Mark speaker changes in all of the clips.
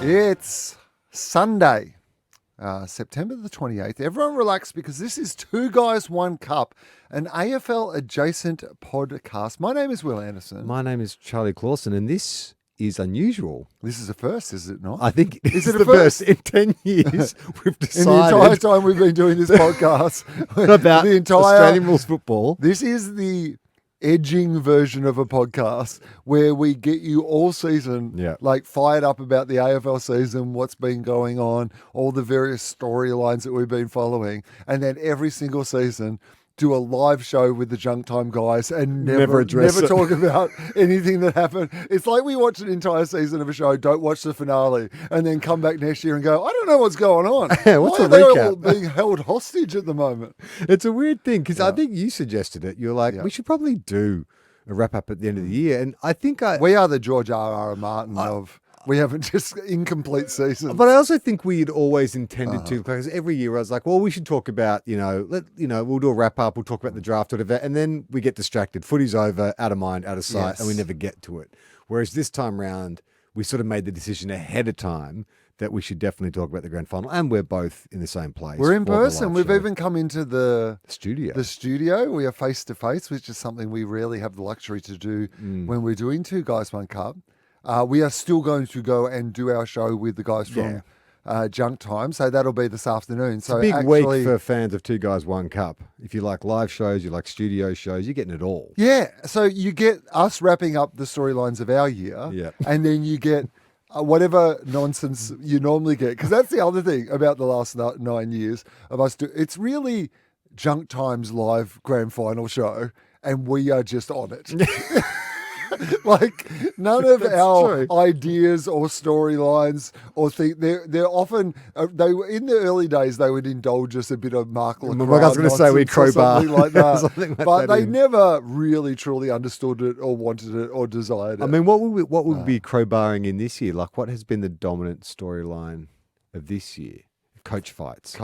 Speaker 1: It's Sunday, September the 28th. Everyone relax because this is Two Guys, One Cup, an AFL adjacent podcast. My name is Will Anderson.
Speaker 2: My name is Charlie Clausen, and this is unusual.
Speaker 1: This is a first, is it not?
Speaker 2: I think
Speaker 1: Is it a
Speaker 2: the
Speaker 1: first?
Speaker 2: In 10 years, we've
Speaker 1: In the entire
Speaker 2: decided
Speaker 1: time we've been doing this podcast
Speaker 2: about
Speaker 1: the entire
Speaker 2: Australian rules football.
Speaker 1: This is the edging version of a podcast where we get you all season like fired up about the AFL season, what's been going on, all the various storylines that we've been following, and then every single season do a live show with the Junk Time guys and never talk about anything that happened. It's like we watch an entire season of a show, don't watch the finale, and then come back next year and go, I don't know what's going on.
Speaker 2: What's
Speaker 1: Why
Speaker 2: the
Speaker 1: are they
Speaker 2: recap?
Speaker 1: all being held hostage at the moment?
Speaker 2: It's a weird thing because I think you suggested it. You're like, we should probably do a wrap up at the end of the year. And I think
Speaker 1: we are the George R.R. Martin of... We haven't just incomplete seasons.
Speaker 2: But I also think we had always intended to, because every year I was like, well, we should talk about, we'll do a wrap up, we'll talk about the draft, whatever, and then we get distracted. Footy's over, out of mind, out of sight, and we never get to it. Whereas this time round, we sort of made the decision ahead of time that we should definitely talk about the grand final, and we're both in the same place.
Speaker 1: We're in person. We've even come into the
Speaker 2: studio.
Speaker 1: The studio. We are face to face, which is something we rarely have the luxury to do when we're doing Two Guys, One Cup. We are still going to go and do our show with the guys from Junk Time, so that'll be this afternoon.
Speaker 2: It's a big week for fans of Two Guys, One Cup. If you like live shows, you like studio shows, you're getting it all.
Speaker 1: Yeah, so you get us wrapping up the storylines of our year, and then you get whatever nonsense you normally get, because that's the other thing about the last 9 years of us. It's really Junk Time's live grand final show, and we are just on it. Like none of our ideas or storylines or they're often they were in the early days they would indulge us a bit of Mark Lacroix.
Speaker 2: I was going to say we crowbar
Speaker 1: something like that,
Speaker 2: something like
Speaker 1: but
Speaker 2: that
Speaker 1: they never really truly understood it or wanted it or desired it.
Speaker 2: I mean, what would we be crowbarring in this year? Like, what has been the dominant storyline of this year? Coach fights.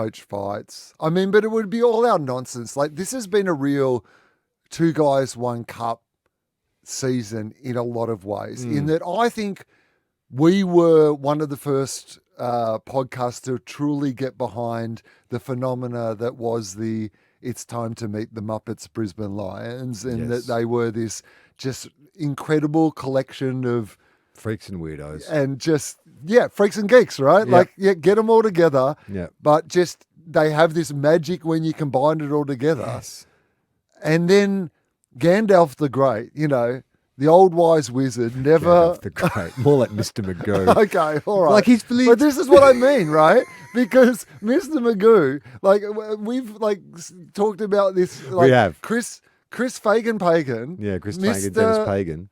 Speaker 1: I mean, but it would be all our nonsense. Like this has been a real Two Guys, One Cup season in a lot of ways, in that I think we were one of the first podcasts to truly get behind the phenomena that was the It's Time to Meet the Muppets Brisbane Lions, and that they were this just incredible collection of
Speaker 2: freaks and weirdos
Speaker 1: and just freaks and geeks, right? Get them all together, but just they have this magic when you combine it all together. And then Gandalf the Great, the old wise wizard, never...
Speaker 2: Gandalf the Great, more like Mr. Magoo.
Speaker 1: Okay, all right.
Speaker 2: Like
Speaker 1: but this is what I mean, right? Because Mr. Magoo, we've talked about this.
Speaker 2: We have.
Speaker 1: Chris Fagan-Pagan.
Speaker 2: Yeah, Chris Fagan, Dennis Pagan.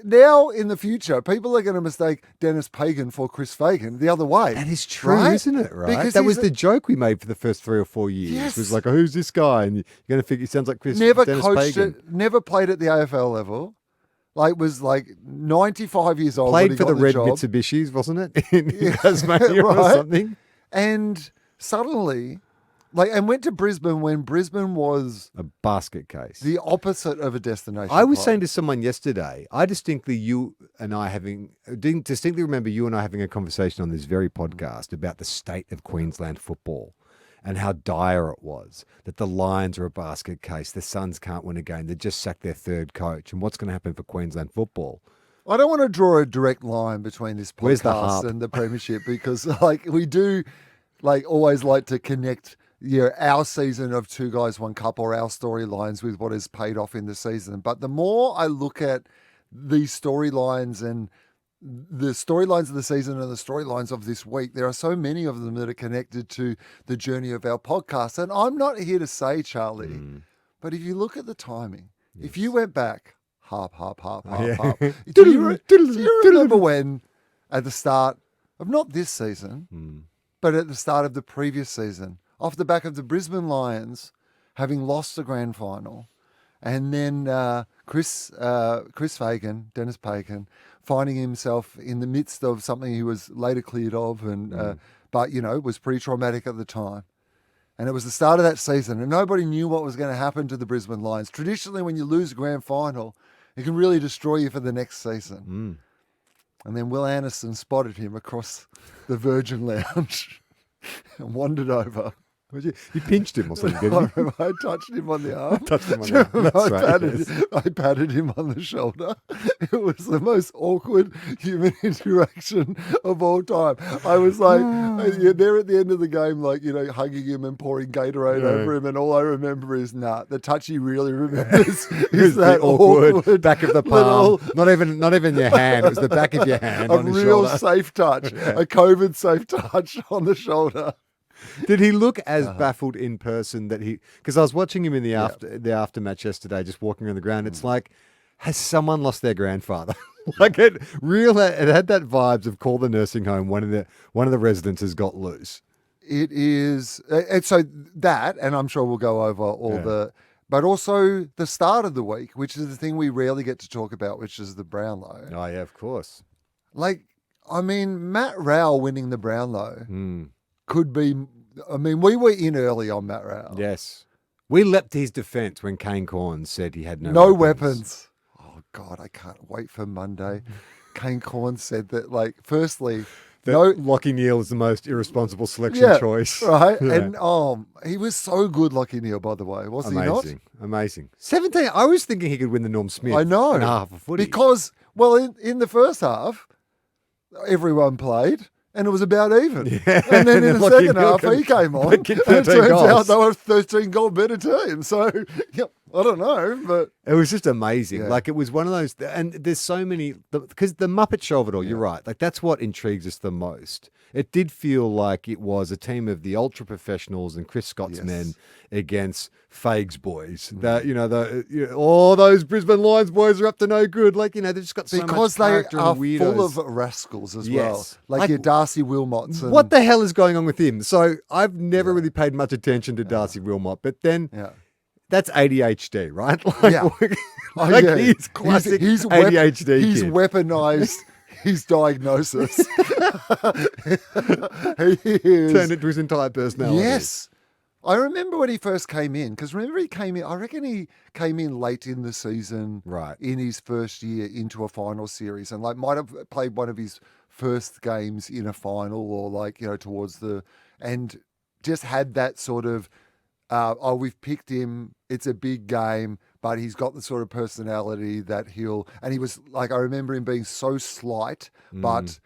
Speaker 1: Now in the future, people are going to mistake Dennis Pagan for Chris Fagan the other way.
Speaker 2: That is true,
Speaker 1: right?
Speaker 2: isn't it? Right?
Speaker 1: Because
Speaker 2: that was the joke we made for the first 3 or 4 years.
Speaker 1: Yes.
Speaker 2: It was like, who's this guy? And you're going to figure, it sounds like Dennis Pagan.
Speaker 1: Never played at the AFL level. Was 95 years old.
Speaker 2: Played
Speaker 1: when he
Speaker 2: for
Speaker 1: got
Speaker 2: the Red
Speaker 1: job.
Speaker 2: Mitsubishis, wasn't it? In Tasmania or something.
Speaker 1: And suddenly, and went to Brisbane when Brisbane was
Speaker 2: a basket case,
Speaker 1: the opposite of a destination.
Speaker 2: I was saying to someone yesterday, I distinctly remember you and I having a conversation on this very podcast about the state of Queensland football and how dire it was, that the Lions are a basket case, the Suns can't win a game, they just sacked their third coach, and what's going to happen for Queensland football?
Speaker 1: I don't want to draw a direct line between this podcast and the premiership because we do always like to connect our season of Two Guys, One Cup or our storylines with what has paid off in the season. But the more I look at these storylines and the storylines of the season and the storylines of this week, there are so many of them that are connected to the journey of our podcast. And I'm not here to say, Charlie, but if you look at the timing, if you went back, harp. Do you remember when at the start of not this season, but at the start of the previous season, off the back of the Brisbane Lions having lost the grand final, and then Chris Fagan, Dennis Pagan, finding himself in the midst of something he was later cleared of, and but was pretty traumatic at the time. And it was the start of that season, and nobody knew what was going to happen to the Brisbane Lions. Traditionally, when you lose a grand final, it can really destroy you for the next season. And then Will Anderson spotted him across the Virgin Lounge and wandered over.
Speaker 2: You pinched him or something,
Speaker 1: I
Speaker 2: didn't you?
Speaker 1: remember I touched him on the arm.
Speaker 2: Touched him on the arm. That's right, yes.
Speaker 1: I patted him on the shoulder. It was the most awkward human interaction of all time. I was like, there at the end of the game, like, hugging him and pouring Gatorade over him. And all I remember is, the touch he really remembers is that awkward
Speaker 2: back of the palm. Not even your hand. It was the back of your hand on his
Speaker 1: real
Speaker 2: shoulder.
Speaker 1: safe touch, a COVID safe touch on the shoulder.
Speaker 2: Did he look as baffled in person that he? Because I was watching him in the aftermatch yesterday, just walking around the ground. It's like, has someone lost their grandfather? Like it had that vibes of call the nursing home. One of the residents has got loose.
Speaker 1: It is, and so that, and I'm sure we'll go over all but also the start of the week, which is the thing we rarely get to talk about, which is the Brownlow.
Speaker 2: Oh yeah, of course.
Speaker 1: Like, I mean, Matt Rowell winning the Brownlow. Could be. I mean, we were in early on Matt Rowell.
Speaker 2: Yes, we leapt to his defence when Kane Cornes said he had
Speaker 1: no weapons. Oh God, I can't wait for Monday. Kane Cornes said that, like, firstly,
Speaker 2: Lockie Neal is the most irresponsible selection choice,
Speaker 1: right? Yeah. And he was so good, Lockie Neal, by the way, wasn't he not?
Speaker 2: Amazing. 17. I was thinking he could win the Norm Smith.
Speaker 1: I know,
Speaker 2: in half a footy
Speaker 1: because in the first half, everyone played. And it was about even. Yeah. And then in the second half, he came on. And it turns out they were a 13-goal better team. So, I don't know. But
Speaker 2: it was just amazing. Yeah. Like, it was one of those. And there's so many. Because the Muppet Show of it all, you're right. Like, that's what intrigues us the most. It did feel like it was a team of the ultra professionals and Chris Scott's men against Faig's boys. All those Brisbane Lions boys are up to no good. Like, they've just got so much character and weirdos.
Speaker 1: Because they are full of rascals as well. Like your Darcy Wilmots.
Speaker 2: What the hell is going on with him? So I've never really paid much attention to Darcy Wilmot, but then that's ADHD, right? Like, he's classic ADHD
Speaker 1: He's
Speaker 2: kid.
Speaker 1: Weaponized his diagnosis. He is.
Speaker 2: Turned into his entire personality.
Speaker 1: Yes. I remember when he first came in, because remember he came in, I reckon he came in late in the season,
Speaker 2: right,
Speaker 1: in his first year into a final series, and like might have played one of his first games in a final, or like, towards and just had that sort of, we've picked him, it's a big game, but he's got the sort of personality that and he was like, I remember him being so slight, but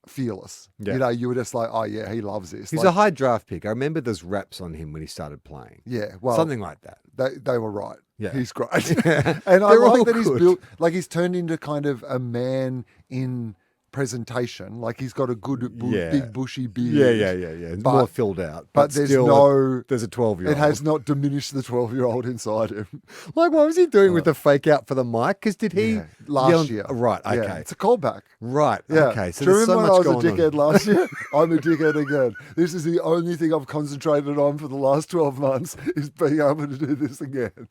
Speaker 1: fearless.
Speaker 2: Yeah.
Speaker 1: You were just like, oh yeah, he loves this.
Speaker 2: He's a high draft pick. I remember there's raps on him when he started playing.
Speaker 1: Yeah, well,
Speaker 2: something like that.
Speaker 1: They were right.
Speaker 2: Yeah,
Speaker 1: he's great. And I like that he's built, like he's turned into kind of a man in presentation. Like he's got a good big bushy beard.
Speaker 2: Yeah. It's more filled out.
Speaker 1: But there's
Speaker 2: still there's a 12-year-old.
Speaker 1: It has not diminished the 12-year-old inside him.
Speaker 2: Like, what was he doing with the fake out for the mic? Because did he
Speaker 1: last year?
Speaker 2: Right. Okay,
Speaker 1: yeah, it's a callback.
Speaker 2: Right.
Speaker 1: Yeah.
Speaker 2: Okay. So
Speaker 1: do you
Speaker 2: there's
Speaker 1: remember
Speaker 2: so much
Speaker 1: when I was a dickhead
Speaker 2: on.
Speaker 1: last year? I'm a dickhead again. This is the only thing I've concentrated on for the last 12 months is being able to do this again.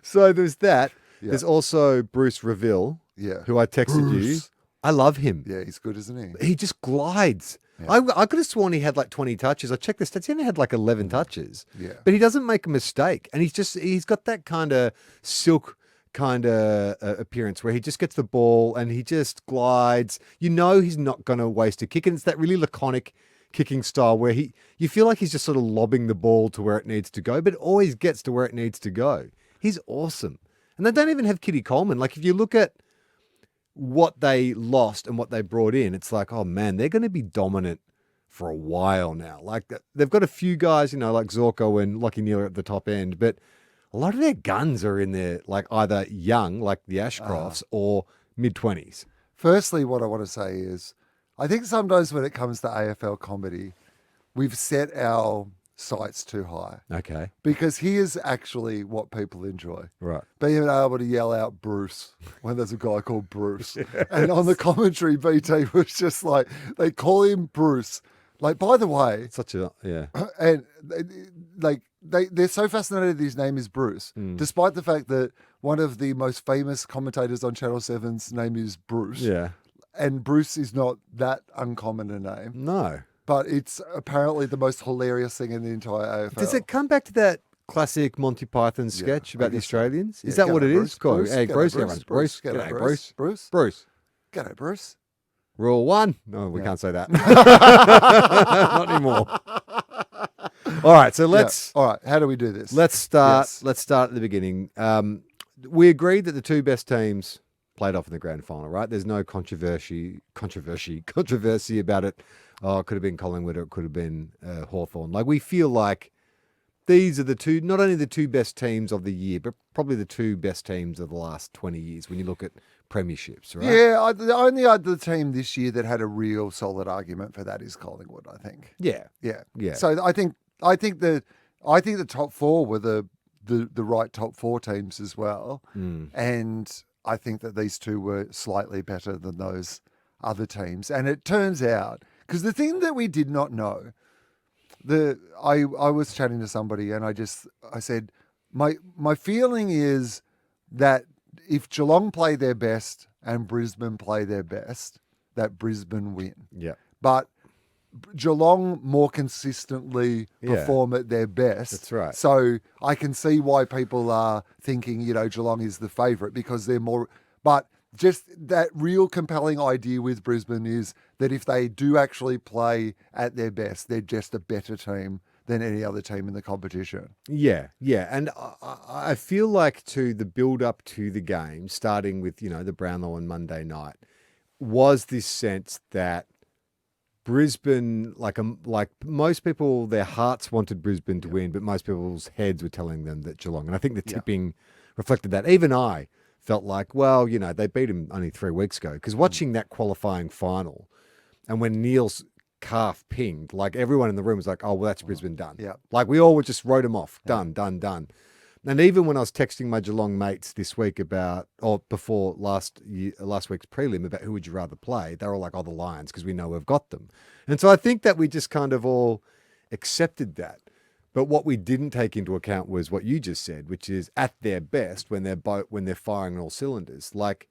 Speaker 2: So there's that. Yeah. There's also Bruce Reville, who I texted you. I love him.
Speaker 1: Yeah, he's good, isn't he?
Speaker 2: He just glides. Yeah. I could have sworn he had like 20 touches. I checked the stats. He only had like 11 touches.
Speaker 1: Yeah.
Speaker 2: But he doesn't make a mistake. And he's got that kind of silk kind of appearance where he just gets the ball and he just glides. He's not going to waste a kick. And it's that really laconic kicking style where you feel like he's just sort of lobbing the ball to where it needs to go, but it always gets to where it needs to go. He's awesome. And they don't even have Kitty Coleman. Like, if you look at what they lost and what they brought in, it's like, oh man, they're going to be dominant for a while now. Like, they've got a few guys, like Zorko and Lockie Neal at the top end, but a lot of their guns are in there, like either young, like the Ashcrofts, or mid-20s.
Speaker 1: Firstly, what I want to say is, I think sometimes when it comes to AFL comedy, we've set our sights too high.
Speaker 2: Okay.
Speaker 1: Because here's actually what people enjoy.
Speaker 2: Right.
Speaker 1: Being able to yell out Bruce when there's a guy called Bruce. Yes. And on the commentary, BT was just like, they call him Bruce. Like, by the way. And they're so fascinated that his name is Bruce, despite the fact that one of the most famous commentators on Channel 7's name is Bruce.
Speaker 2: Yeah.
Speaker 1: And Bruce is not that uncommon a name.
Speaker 2: No.
Speaker 1: But it's apparently the most hilarious thing in the entire AFL.
Speaker 2: Does it come back to that classic Monty Python sketch about the Australians?
Speaker 1: Yeah.
Speaker 2: Is that what it is?
Speaker 1: Bruce.
Speaker 2: Hey, Bruce.
Speaker 1: Bruce.
Speaker 2: Bruce.
Speaker 1: G'day,
Speaker 2: Bruce.
Speaker 1: Bruce.
Speaker 2: Bruce.
Speaker 1: G'day, Bruce.
Speaker 2: Rule 1. No, we can't say that. Not anymore. All right, so let's.
Speaker 1: All right, how do we do this?
Speaker 2: Let's start.
Speaker 1: Yes.
Speaker 2: Let's start at the beginning. We agreed that the two best teams played off in the grand final, right? There's no controversy about it. Oh, it could have been Collingwood or it could have been Hawthorn. Like, we feel like these are the two, not only the two best teams of the year, but probably the two best teams of the last 20 years when you look at premierships, right?
Speaker 1: Yeah, the only other team this year that had a real solid argument for that is Collingwood, I think.
Speaker 2: Yeah.
Speaker 1: Yeah. So I think the top four were the right top four teams as well. And I think that these two were slightly better than those other teams. And it turns out, because the thing that we did not know, I was chatting to somebody and I said, my feeling is that if Geelong play their best and Brisbane play their best, that Brisbane win.
Speaker 2: Yeah.
Speaker 1: But Geelong more consistently perform at their best.
Speaker 2: That's right.
Speaker 1: So I can see why people are thinking, Geelong is the favourite because they're more. But just that real compelling idea with Brisbane is that if they do actually play at their best, they're just a better team than any other team in the competition.
Speaker 2: Yeah. And I feel like the build up to the game, starting with, the Brownlow on Monday night, was this sense that Brisbane, like most people, their hearts wanted Brisbane to win, but most people's heads were telling them that Geelong. And I think the tipping reflected that. Even I felt like, well, they beat him only 3 weeks ago. Because watching that qualifying final, and when Neil's calf pinged, like everyone in the room was like, oh, well, that's Brisbane done.
Speaker 1: Yeah. Like
Speaker 2: we all just wrote him off. Done. And even when I was texting my Geelong mates this week before last week's prelim about who would you rather play, they were all like, oh, the Lions, because we know we've got them. And so I think that we just kind of all accepted that. But what we didn't take into account was what you just said, which is at their best when they're firing on all cylinders. Like,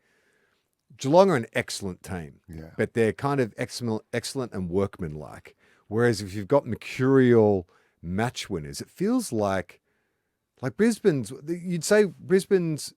Speaker 2: Geelong are an excellent team, but they're kind of excellent and workmanlike. Whereas if you've got mercurial match winners, it feels like Brisbane's. You'd say Brisbane's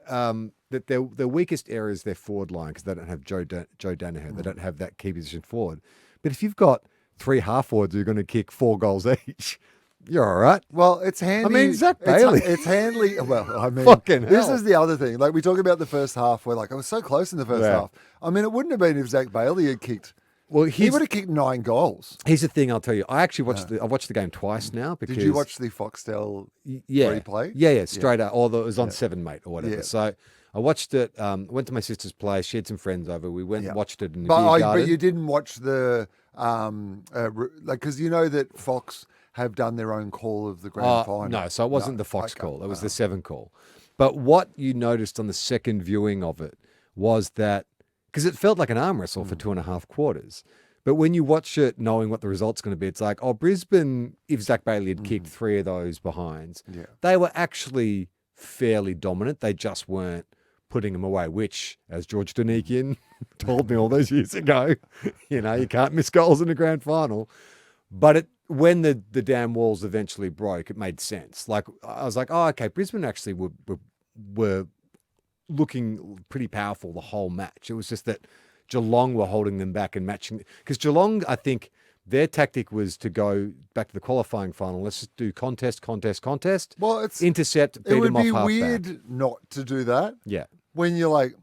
Speaker 2: that their weakest area is their forward line because they don't have Joe Danaher. They don't have that key position forward. But if you've got 3 half forwards who are going to kick 4 goals each, you're all right.
Speaker 1: Well, it's handy.
Speaker 2: I mean, Zach Bailey.
Speaker 1: It's handy. Well, I mean,
Speaker 2: fucking
Speaker 1: this
Speaker 2: hell.
Speaker 1: is the other thing. Like, we talk about the first half where, I was so close in the first half. I mean, it wouldn't have been if Zach Bailey had kicked. Well, he would have kicked 9 goals.
Speaker 2: Here's the thing, I'll tell you. I actually watched the game twice now. Because,
Speaker 1: did you watch the Foxtel replay?
Speaker 2: Yeah, straight up. Or it was on 7, mate, or whatever. Yeah. So I watched it, went to my sister's place. She had some friends over. We went and watched it in the beer garden.
Speaker 1: But you didn't watch the, because you know that Fox have done their own call of the grand final.
Speaker 2: No, so it wasn't the Fox call. It was the 7 call. But what you noticed on the second viewing of it was that, because it felt like an arm wrestle for 2.5 quarters. But when you watch it knowing what the result's going to be, it's like, Brisbane, if Zach Bailey had kicked 3 of those behinds, they were actually fairly dominant. They just weren't putting them away, which, as George Danikian told me all those years ago, you can't miss goals in the grand final. But when the damn walls eventually broke, it made sense. Like, I was like, oh, okay, Brisbane actually were looking pretty powerful the whole match. It was just that Geelong were holding them back and matching. Because Geelong, I think, their tactic was to go back to the qualifying final. Let's just do contest.
Speaker 1: Well,
Speaker 2: intercept, beat them off halfback.
Speaker 1: It would be weird not to do that.
Speaker 2: Yeah.
Speaker 1: When you're like,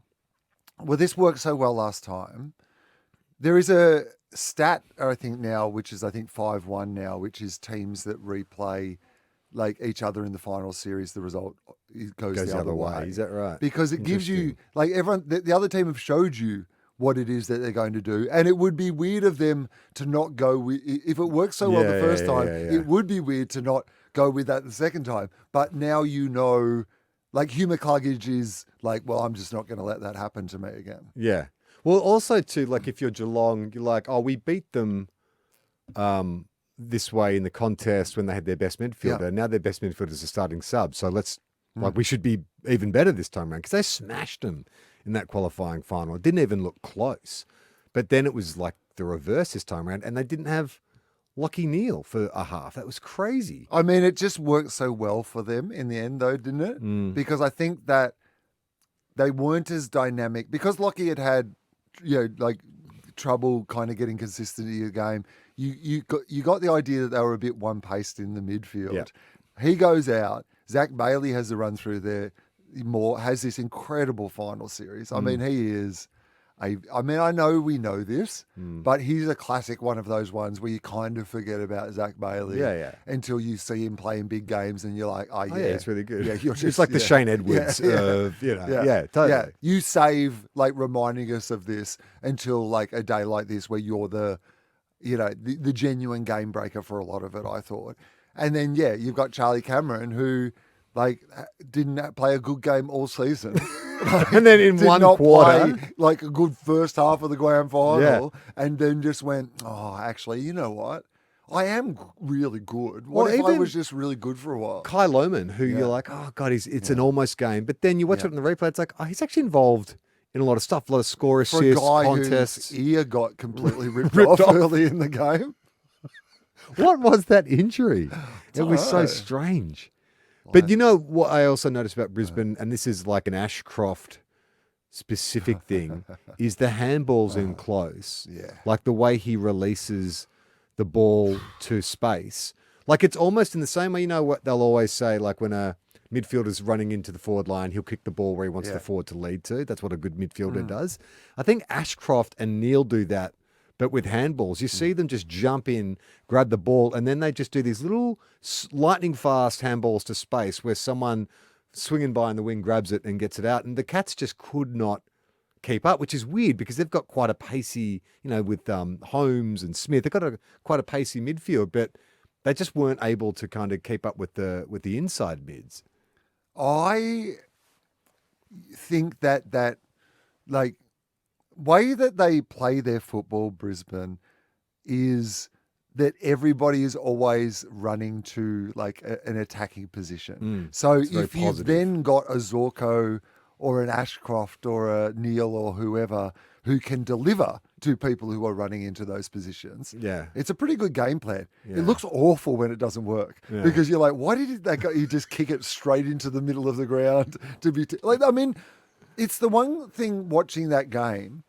Speaker 1: well, this worked so well last time. There is a stat, I think now, which is 5-1 now, which is teams that replay each other in the final series, the result goes the other way.
Speaker 2: Is that right?
Speaker 1: Because it gives you, everyone, the other team have showed you what it is that they're going to do. And it would be weird of them to not go with, if it worked so well the first time, it would be weird to not go with that the second time. But now Hugh McCluggage is well, I'm just not going to let that happen to me again.
Speaker 2: Yeah. Well, also too, if you're Geelong, you're like, oh, we beat them this way in the contest when they had their best midfielder. Yeah. Now their best midfielder is a starting sub. So let's, we should be even better this time around because they smashed them in that qualifying final. It didn't even look close. But then it was the reverse this time around and they didn't have Lachie Neale for a half. That was crazy.
Speaker 1: I mean, it just worked so well for them in the end though, didn't it? Because I think that they weren't as dynamic because Lachie had trouble kind of getting consistency in the game. You got the idea that they were a bit one-paced in the midfield.
Speaker 2: Yeah.
Speaker 1: He goes out. Zach Bailey has the run through there. Moore has this incredible final series. I mean, he is. I know we know this, but he's a classic one of those ones where you kind of forget about Zach Bailey until you see him playing big games and you're like, oh, yeah,
Speaker 2: it's really good.
Speaker 1: Yeah,
Speaker 2: it's like the Shane Edwards of, totally.
Speaker 1: Yeah, you save like reminding us of this until like a day like this where you're the genuine game breaker for a lot of it, I thought. And then, you've got Charlie Cameron who like didn't play a good game all season.
Speaker 2: And then in one quarter,
Speaker 1: play, like a good first half of the grand final, and then just went, oh, actually, you know what? I am really good. What if I was just really good for a while?
Speaker 2: Kai Lohman, who you're like, oh God, it's an almost game. But then you watch it in the replay, it's like, oh, he's actually involved in a lot of stuff, a lot of score assists,
Speaker 1: for a guy
Speaker 2: contests.
Speaker 1: Whose ear got completely ripped off early in the game.
Speaker 2: What was that injury? It was so strange. But you know what I also noticed about Brisbane, and this is like an Ashcroft specific thing, is the handballs in close.
Speaker 1: Yeah.
Speaker 2: Like the way he releases the ball to space. Like it's almost in the same way, you know what they'll always say, like when a midfielder's running into the forward line, he'll kick the ball where he wants the forward to lead to. That's what a good midfielder does. I think Ashcroft and Neil do that. But with handballs, you see them just jump in, grab the ball, and then they just do these little lightning fast handballs to space where someone swinging by in the wing grabs it and gets it out. And the Cats just could not keep up, which is weird because they've got quite a pacey, with Holmes and Smith, they've got quite a pacey midfield, but they just weren't able to kind of keep up with the inside mids.
Speaker 1: I think that like, way that they play their football, Brisbane, is that everybody is always running to like an attacking position. So if you've then got a Zorko or an Ashcroft or a Neil or whoever who can deliver to people who are running into those positions, it's a pretty good game plan. Yeah. It looks awful when it doesn't work because you're like, why did that guy? You just kick it straight into the middle of the ground to be like. I mean, it's the one thing watching that game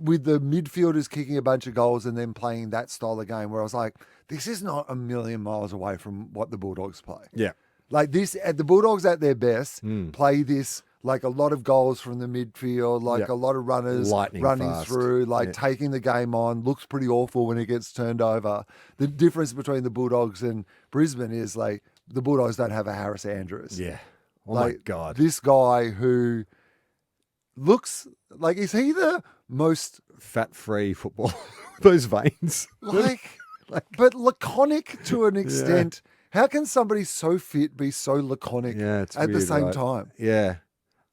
Speaker 1: with the midfielders kicking a bunch of goals and then playing that style of game where I was like, this is not a million miles away from what the Bulldogs play.
Speaker 2: Yeah.
Speaker 1: Like this, the Bulldogs at their best play this, like a lot of goals from the midfield, like a lot of runners running through, like taking the game on, looks pretty awful when it gets turned over. The difference between the Bulldogs and Brisbane is like the Bulldogs don't have a Harris Andrews.
Speaker 2: Yeah. Oh
Speaker 1: like,
Speaker 2: my God.
Speaker 1: This guy who looks like, is he the most
Speaker 2: fat-free football? Those veins.
Speaker 1: But laconic to an extent. How can somebody so fit be so laconic at the same time?
Speaker 2: Yeah.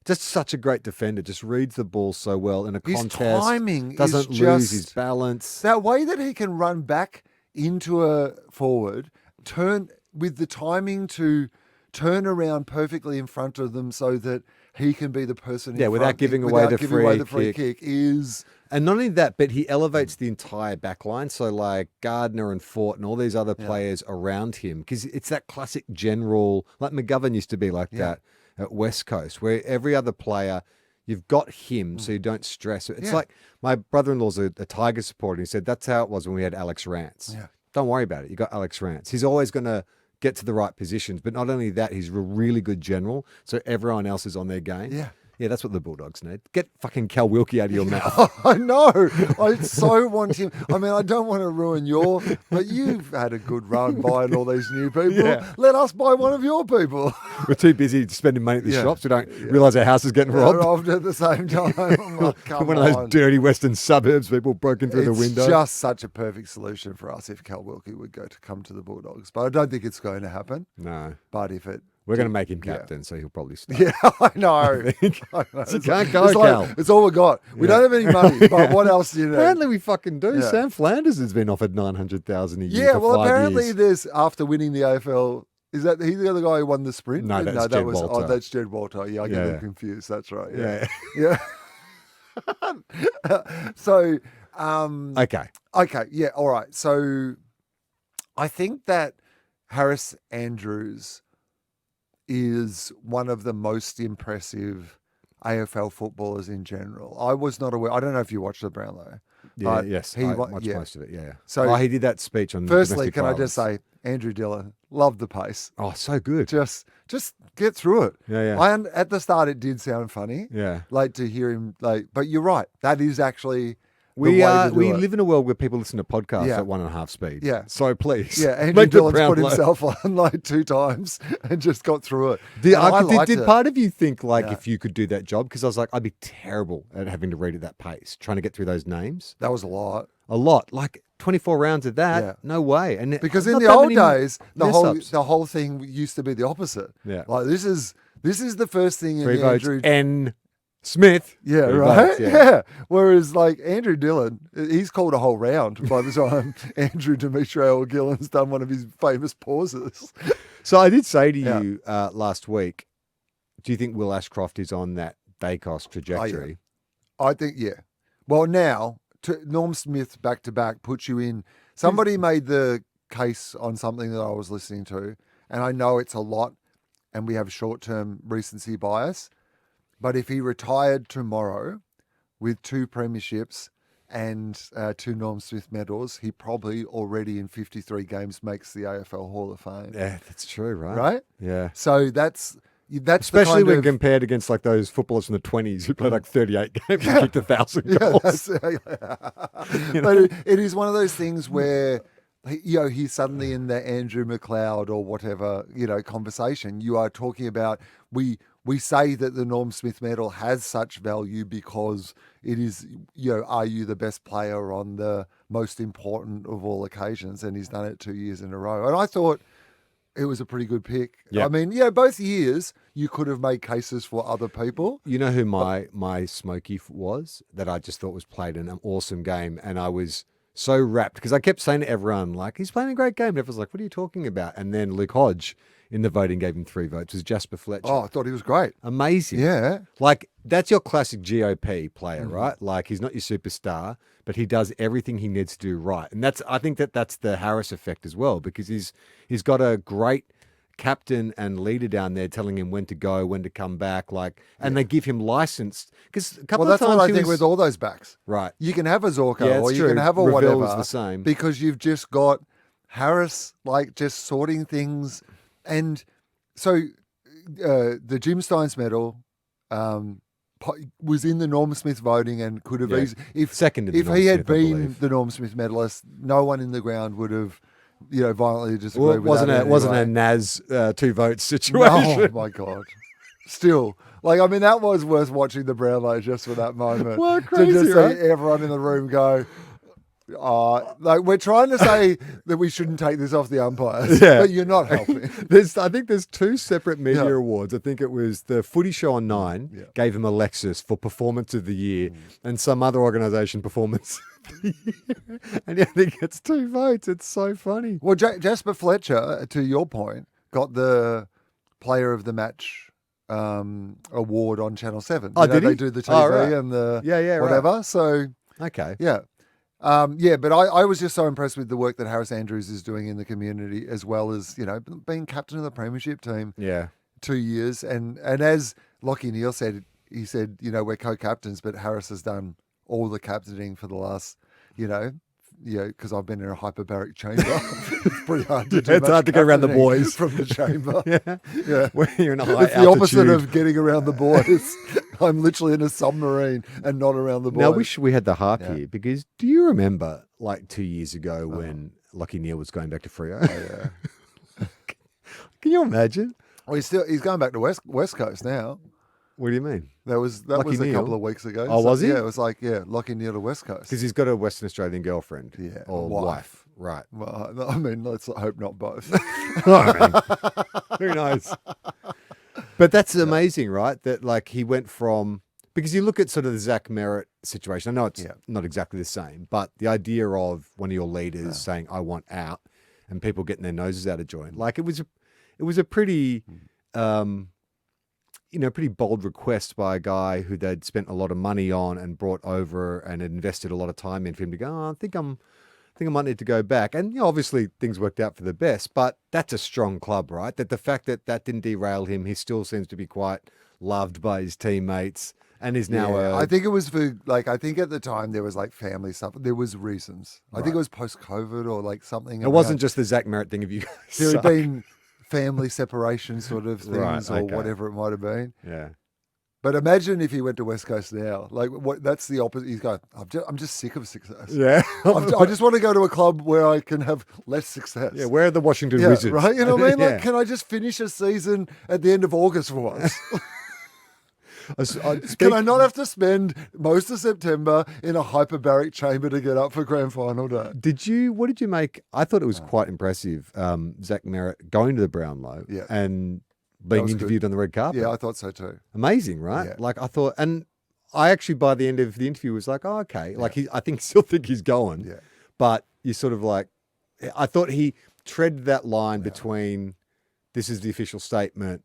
Speaker 2: Just such a great defender. Just reads the ball so well in a
Speaker 1: his
Speaker 2: contest.
Speaker 1: Timing
Speaker 2: doesn't
Speaker 1: is
Speaker 2: lose his balance.
Speaker 1: That way that he can run back into a forward, turn with the timing to turn around perfectly in front of them so that he can be the person in front,
Speaker 2: without giving away the free
Speaker 1: kick is...
Speaker 2: And not only that, but he elevates the entire back line. So like Gardner and Fort and all these other players around him, because it's that classic general, like McGovern used to be like that at West Coast, where every other player, you've got him so you don't stress it. It's like my brother-in-law's a Tiger supporter. He said that's how it was when we had Alex Rance. Yeah. Don't worry about it. You got Alex Rance. He's always going to get to the right positions. But not only that, he's a really good general. So everyone else is on their game.
Speaker 1: Yeah.
Speaker 2: Yeah, that's what the Bulldogs need. Get fucking Cal Wilkie out of your mouth.
Speaker 1: I know. I so want him. I mean, I don't want to ruin your, but you've had a good run buying all these new people. Yeah. Let us buy one of your people.
Speaker 2: We're too busy spending money at the shops. We don't realise our house is getting robbed
Speaker 1: at the same time. I'm like, come
Speaker 2: one of those dirty western suburbs, people broken through the window.
Speaker 1: It's just such a perfect solution for us if Cal Wilkie would come to the Bulldogs. But I don't think it's going to happen.
Speaker 2: No.
Speaker 1: But if it...
Speaker 2: We're going to make him captain, so he'll probably start.
Speaker 1: Yeah, I know.
Speaker 2: You can't go, Cal.
Speaker 1: It's all we got. We don't have any money, but what else do you need?
Speaker 2: Apparently we fucking do. Yeah. Sam Flanders has been offered $900,000 a year.
Speaker 1: Yeah, well, apparently there's, after winning the AFL, is that he's the other guy who won the sprint?
Speaker 2: No, that's Jed Walter.
Speaker 1: Oh, that's Jed Walter. Yeah, I get them confused. That's right. Yeah. So,
Speaker 2: okay.
Speaker 1: Yeah. All right. So I think that Harris Andrews is one of the most impressive AFL footballers in general. I was not aware. I don't know if you watched the Brownlow,
Speaker 2: Yeah, yes. I watched
Speaker 1: yeah.
Speaker 2: most of it, yeah.
Speaker 1: So
Speaker 2: he did that speech on
Speaker 1: firstly,
Speaker 2: domestic
Speaker 1: can
Speaker 2: violence.
Speaker 1: I just say, Andrew Dillon, loved the pace.
Speaker 2: Oh, so good.
Speaker 1: Just get through it.
Speaker 2: Yeah.
Speaker 1: At the start, it did sound funny.
Speaker 2: Yeah.
Speaker 1: Like to hear him, but you're right. That is actually the
Speaker 2: We
Speaker 1: way to do
Speaker 2: we
Speaker 1: it.
Speaker 2: live in a world where people listen to podcasts
Speaker 1: Yeah.
Speaker 2: at 1.5 speed.
Speaker 1: Yeah.
Speaker 2: So please.
Speaker 1: Yeah, Andrew
Speaker 2: make the
Speaker 1: Dillon's
Speaker 2: brown
Speaker 1: put
Speaker 2: bloke.
Speaker 1: himself on like 2 times and just got through it. And I liked
Speaker 2: Did
Speaker 1: it.
Speaker 2: part of you think like
Speaker 1: Yeah.
Speaker 2: if you could do that job? Because I was like, I'd be terrible at having to read at that pace, trying to get through those names.
Speaker 1: That was a lot.
Speaker 2: A lot, like 24 rounds of that.
Speaker 1: Yeah.
Speaker 2: No way. And
Speaker 1: Because
Speaker 2: not
Speaker 1: in the
Speaker 2: that
Speaker 1: old
Speaker 2: many
Speaker 1: days,
Speaker 2: mess-ups.
Speaker 1: the whole thing used to be the opposite.
Speaker 2: Yeah.
Speaker 1: Like this is the first thing
Speaker 2: 3
Speaker 1: in
Speaker 2: votes.
Speaker 1: Andrew.
Speaker 2: N. Smith.
Speaker 1: Yeah,
Speaker 2: 3
Speaker 1: right.
Speaker 2: votes,
Speaker 1: yeah. Whereas like Andrew Dillon, he's called a whole round by the time Andrew Demetrio Gillen's done one of his famous pauses.
Speaker 2: So I did say to you last week, do you think Will Ashcroft is on that Dacos trajectory?
Speaker 1: I think Well, now Norm Smith back to back puts you in. Somebody made the case on something that I was listening to, and I know it's a lot, and we have short-term recency bias. But if he retired tomorrow with 2 premierships and 2 Norm Smith medals, he probably already in 53 games makes the AFL Hall of Fame.
Speaker 2: Yeah, that's true, right?
Speaker 1: Right?
Speaker 2: Yeah.
Speaker 1: So that's
Speaker 2: Especially
Speaker 1: the
Speaker 2: when
Speaker 1: kind of,
Speaker 2: compared against like those footballers from the 20s who played like 38 games and kicked 1,000 goals.
Speaker 1: But it is one of those things where he's suddenly in the Andrew McLeod or whatever conversation. You are talking about we say that the Norm Smith medal has such value because it is are you the best player on the most important of all occasions, and he's done it 2 years in a row. And I thought it was a pretty good pick.
Speaker 2: Yep.
Speaker 1: I mean, both years you could have made cases for other people.
Speaker 2: You know who my smoky was that I just thought was played an awesome game, and I was so rapt because I kept saying to everyone, like, he's playing a great game. And everyone's like, what are you talking about? And then Luke Hodge in the voting gave him 3 votes. It was Jasper Fletcher.
Speaker 1: Oh, I thought he was great.
Speaker 2: Amazing.
Speaker 1: Yeah.
Speaker 2: Like, that's your classic GOP player, right? Like, he's not your superstar, but he does everything he needs to do right. And I think that's the Harris effect as well, because he's got a great captain and leader down there telling him when to go, when to come back, and they give him license. Because a couple of times
Speaker 1: that's what I think with all those backs.
Speaker 2: Right.
Speaker 1: You can have a Zorko
Speaker 2: Yeah,
Speaker 1: or
Speaker 2: it's
Speaker 1: you can
Speaker 2: true.
Speaker 1: have a
Speaker 2: Ravel's
Speaker 1: whatever.
Speaker 2: the same.
Speaker 1: Because you've just got Harris, just sorting things. And so the Jim Steins medal was in the Norm Smith voting and could have easily...
Speaker 2: Second in the
Speaker 1: If
Speaker 2: Norm
Speaker 1: he had
Speaker 2: Smith, I
Speaker 1: been
Speaker 2: believe.
Speaker 1: the Norm Smith medalist, no one in the ground would have... violently disagreed
Speaker 2: Well,
Speaker 1: with that.
Speaker 2: it wasn't a
Speaker 1: anyway.
Speaker 2: Naz 2 votes situation.
Speaker 1: Oh my God. Still, that was worth watching the Brownlow just for that moment.
Speaker 2: Well,
Speaker 1: to
Speaker 2: crazy,
Speaker 1: just
Speaker 2: right?
Speaker 1: see everyone in the room go, we're trying to say that we shouldn't take this off the umpires, but you're not helping.
Speaker 2: I think there's 2 separate media awards. I think it was the Footy Show on 9 gave him a Lexus for Performance of the Year, and some other organisation Performance of the Year. And I think it's 2 votes. It's so funny.
Speaker 1: Well, Jasper Fletcher, to your point, got the Player of the Match award on Channel 7.
Speaker 2: Oh, did he?
Speaker 1: They do the TV and the whatever.
Speaker 2: Right.
Speaker 1: So
Speaker 2: Okay.
Speaker 1: yeah. But I was just so impressed with the work that Harris Andrews is doing in the community, as well as, being captain of the premiership team
Speaker 2: Yeah.
Speaker 1: 2 years. And as Lachie Neale said, he said, we're co-captains, but Harris has done all the captaining for the last, because I've been in a hyperbaric chamber. It's pretty hard to do.
Speaker 2: It's hard to get around the
Speaker 1: captaining
Speaker 2: boys.
Speaker 1: from the chamber.
Speaker 2: Yeah. When you're in a high
Speaker 1: It's the opposite
Speaker 2: altitude.
Speaker 1: of getting around the boys. I'm literally in a submarine and not around the boys.
Speaker 2: Now, I wish we had the harp here, because do you remember 2 years ago when Lachie Neale was going back to Freo?
Speaker 1: Oh, yeah.
Speaker 2: Can you imagine?
Speaker 1: Well, he's going back to West Coast now.
Speaker 2: What do you mean?
Speaker 1: That was
Speaker 2: Lachie
Speaker 1: a
Speaker 2: Neale?
Speaker 1: couple of weeks ago.
Speaker 2: Oh, was he?
Speaker 1: Yeah, it was Lachie Neale to West Coast.
Speaker 2: Because he's got a Western Australian girlfriend.
Speaker 1: Yeah,
Speaker 2: Or
Speaker 1: wife.
Speaker 2: wife. Right.
Speaker 1: Well, I mean, let's hope not both.
Speaker 2: Who knows? But that's amazing, right? That he went from, because you look at sort of the Zach Merritt situation. I know it's not exactly the same, but the idea of one of your leaders saying, I want out, and people getting their noses out of joint. It was a pretty, pretty bold request by a guy who they'd spent a lot of money on and brought over and had invested a lot of time in for him to go, I think I might need to go back. And obviously things worked out for the best, but that's a strong club, right? That the fact that didn't derail him, he still seems to be quite loved by his teammates. and is now
Speaker 1: I think it was for like, I think at the time there was like family stuff. There was reasons. I think it was post-COVID or like something.
Speaker 2: It wasn't just the Zach Merritt thing of you guys
Speaker 1: there
Speaker 2: suck.
Speaker 1: had been family separation sort of things
Speaker 2: Right,
Speaker 1: or
Speaker 2: okay.
Speaker 1: whatever it might have been.
Speaker 2: Yeah.
Speaker 1: But imagine if he went to West Coast now. Like, what? That's the opposite. He's going, I'm just sick of success.
Speaker 2: Yeah.
Speaker 1: I just want to go to a club where I can have less success.
Speaker 2: Yeah, where are the Washington Wizards?
Speaker 1: Right? You know what I mean?
Speaker 2: Yeah.
Speaker 1: Like, can I just finish a season at the end of August for once? Can I not have to spend most of September in a hyperbaric chamber to get up for grand final day?
Speaker 2: What did you make? I thought it was quite impressive, Zach Merritt going to the Brownlow and being interviewed on the red carpet.
Speaker 1: Yeah, I thought so too.
Speaker 2: Amazing, right?
Speaker 1: Yeah.
Speaker 2: Like I thought, and I actually by the end of the interview was like, oh, okay. Like still think he's going.
Speaker 1: Yeah.
Speaker 2: But you sort of like, I thought he treaded that line between this is the official statement,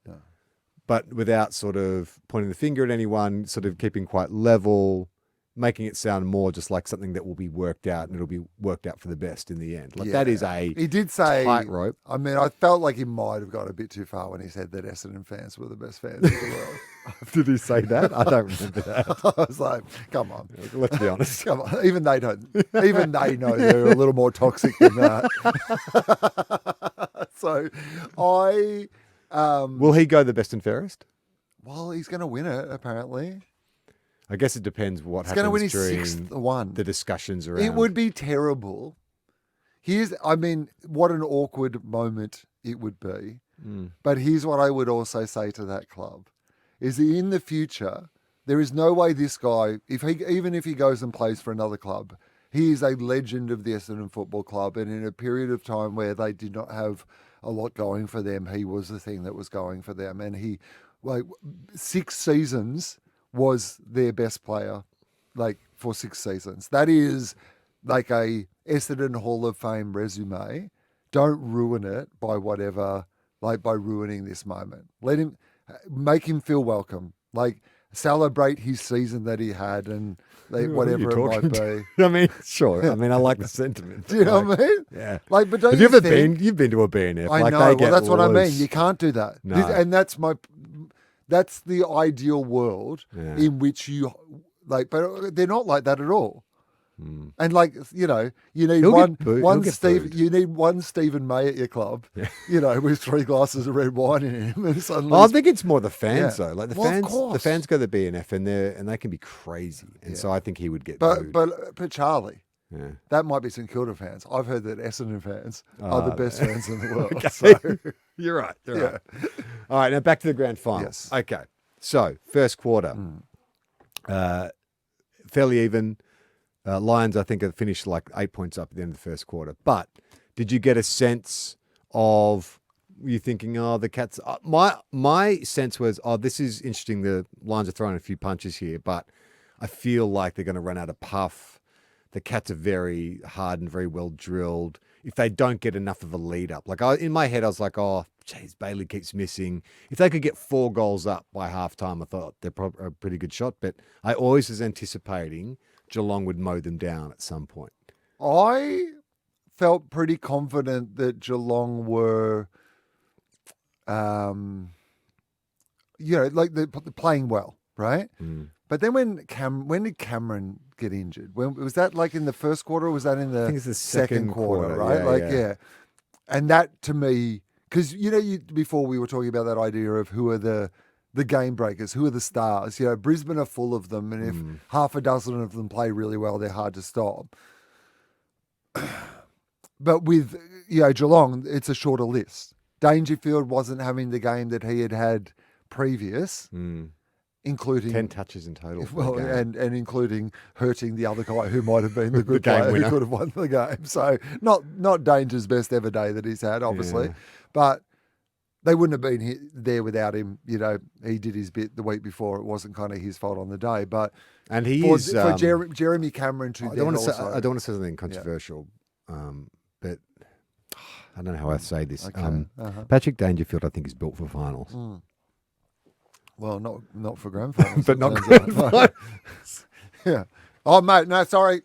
Speaker 2: but without sort of pointing the finger at anyone, sort of keeping quite level, making it sound more just like something that will be worked out and it'll be worked out for the best in the end. Like that is
Speaker 1: he did say
Speaker 2: tightrope.
Speaker 1: I mean, I felt like he might have gone a bit too far when he said that Essendon fans were the best fans in the world.
Speaker 2: Did he say that? I don't remember that.
Speaker 1: I was like, come on.
Speaker 2: Let's be honest.
Speaker 1: Come on. Even they know they're a little more toxic than that. So
Speaker 2: will he go the best and fairest?
Speaker 1: well, he's going to win it, apparently.
Speaker 2: I guess it depends what
Speaker 1: He's going to win
Speaker 2: happens
Speaker 1: his
Speaker 2: during
Speaker 1: sixth one.
Speaker 2: the discussions around.
Speaker 1: It would be terrible. What an awkward moment it would be. But here's what I would also say to that club, is that in the future, there is no way this guy, even if he goes and plays for another club, he is a legend of the Essendon Football Club. And in a period of time where they did not have a lot going for them, he was the thing that was going for them. And he, 6 seasons was their best player, for 6 seasons. That is like a Essendon Hall of Fame resume. Don't ruin it by by ruining this moment. Make him feel welcome. Celebrate his season that he had and whatever it might be.
Speaker 2: I mean, sure. I mean, I like the sentiment.
Speaker 1: Do you know what I mean?
Speaker 2: Yeah.
Speaker 1: But don't
Speaker 2: have you ever been? You've been to a BNF.
Speaker 1: I know. Well, that's what I mean. You can't do that.
Speaker 2: No.
Speaker 1: And that's the ideal world in which you but they're not like that at all. And you need you need one Stephen May at your club, with 3 glasses of red wine in him, and suddenly.
Speaker 2: I think it's more the fans though. Like
Speaker 1: the
Speaker 2: fans go to the BNF and they can be crazy, and so I think he would get.
Speaker 1: But Charlie, that might be St Kilda fans. I've heard that Essendon fans are the best fans in the world.
Speaker 2: Okay.
Speaker 1: So.
Speaker 2: You're right. Right. All right, now back to the grand final.
Speaker 1: Yes.
Speaker 2: Okay, so first quarter, fairly even. Lions, I think, have finished like 8 points up at the end of the first quarter. But did you get a sense of you thinking, the Cats? My sense was, this is interesting. The Lions are throwing a few punches here, but I feel like they're going to run out of puff. The Cats are very hard and very well drilled. If they don't get enough of a lead up, in my head, I was like, geez, Bailey keeps missing. If they could get 4 goals up by halftime, I thought they're probably a pretty good shot. But I always was anticipating Geelong would mow them down at some point.
Speaker 1: I felt pretty confident that Geelong were, they're playing well, right? But then when did Cameron get injured? When was that? In the first quarter, or was that in the?
Speaker 2: I think it's the second quarter,
Speaker 1: right? Yeah. And that to me, because before we were talking about that idea of who are the game breakers, who are the stars. Brisbane are full of them, and if half a dozen of them play really well, they're hard to stop. But with Geelong, it's a shorter list. Dangerfield wasn't having the game that he had previous, including
Speaker 2: 10 touches in total.
Speaker 1: Well, and including hurting the other guy who might have been the good player who could have won the game. So not Danger's best ever day that he's had, obviously, but. They wouldn't have been there without him. He did his bit the week before. It wasn't kind of his fault on the day. But for Jeremy Cameron to
Speaker 2: I don't want to say something controversial, but I don't know how I say this.
Speaker 1: Okay.
Speaker 2: Patrick Dangerfield, I think, is built for finals.
Speaker 1: Well, not for grand finals.
Speaker 2: But not grand finals.
Speaker 1: Yeah. Oh, mate, no, sorry.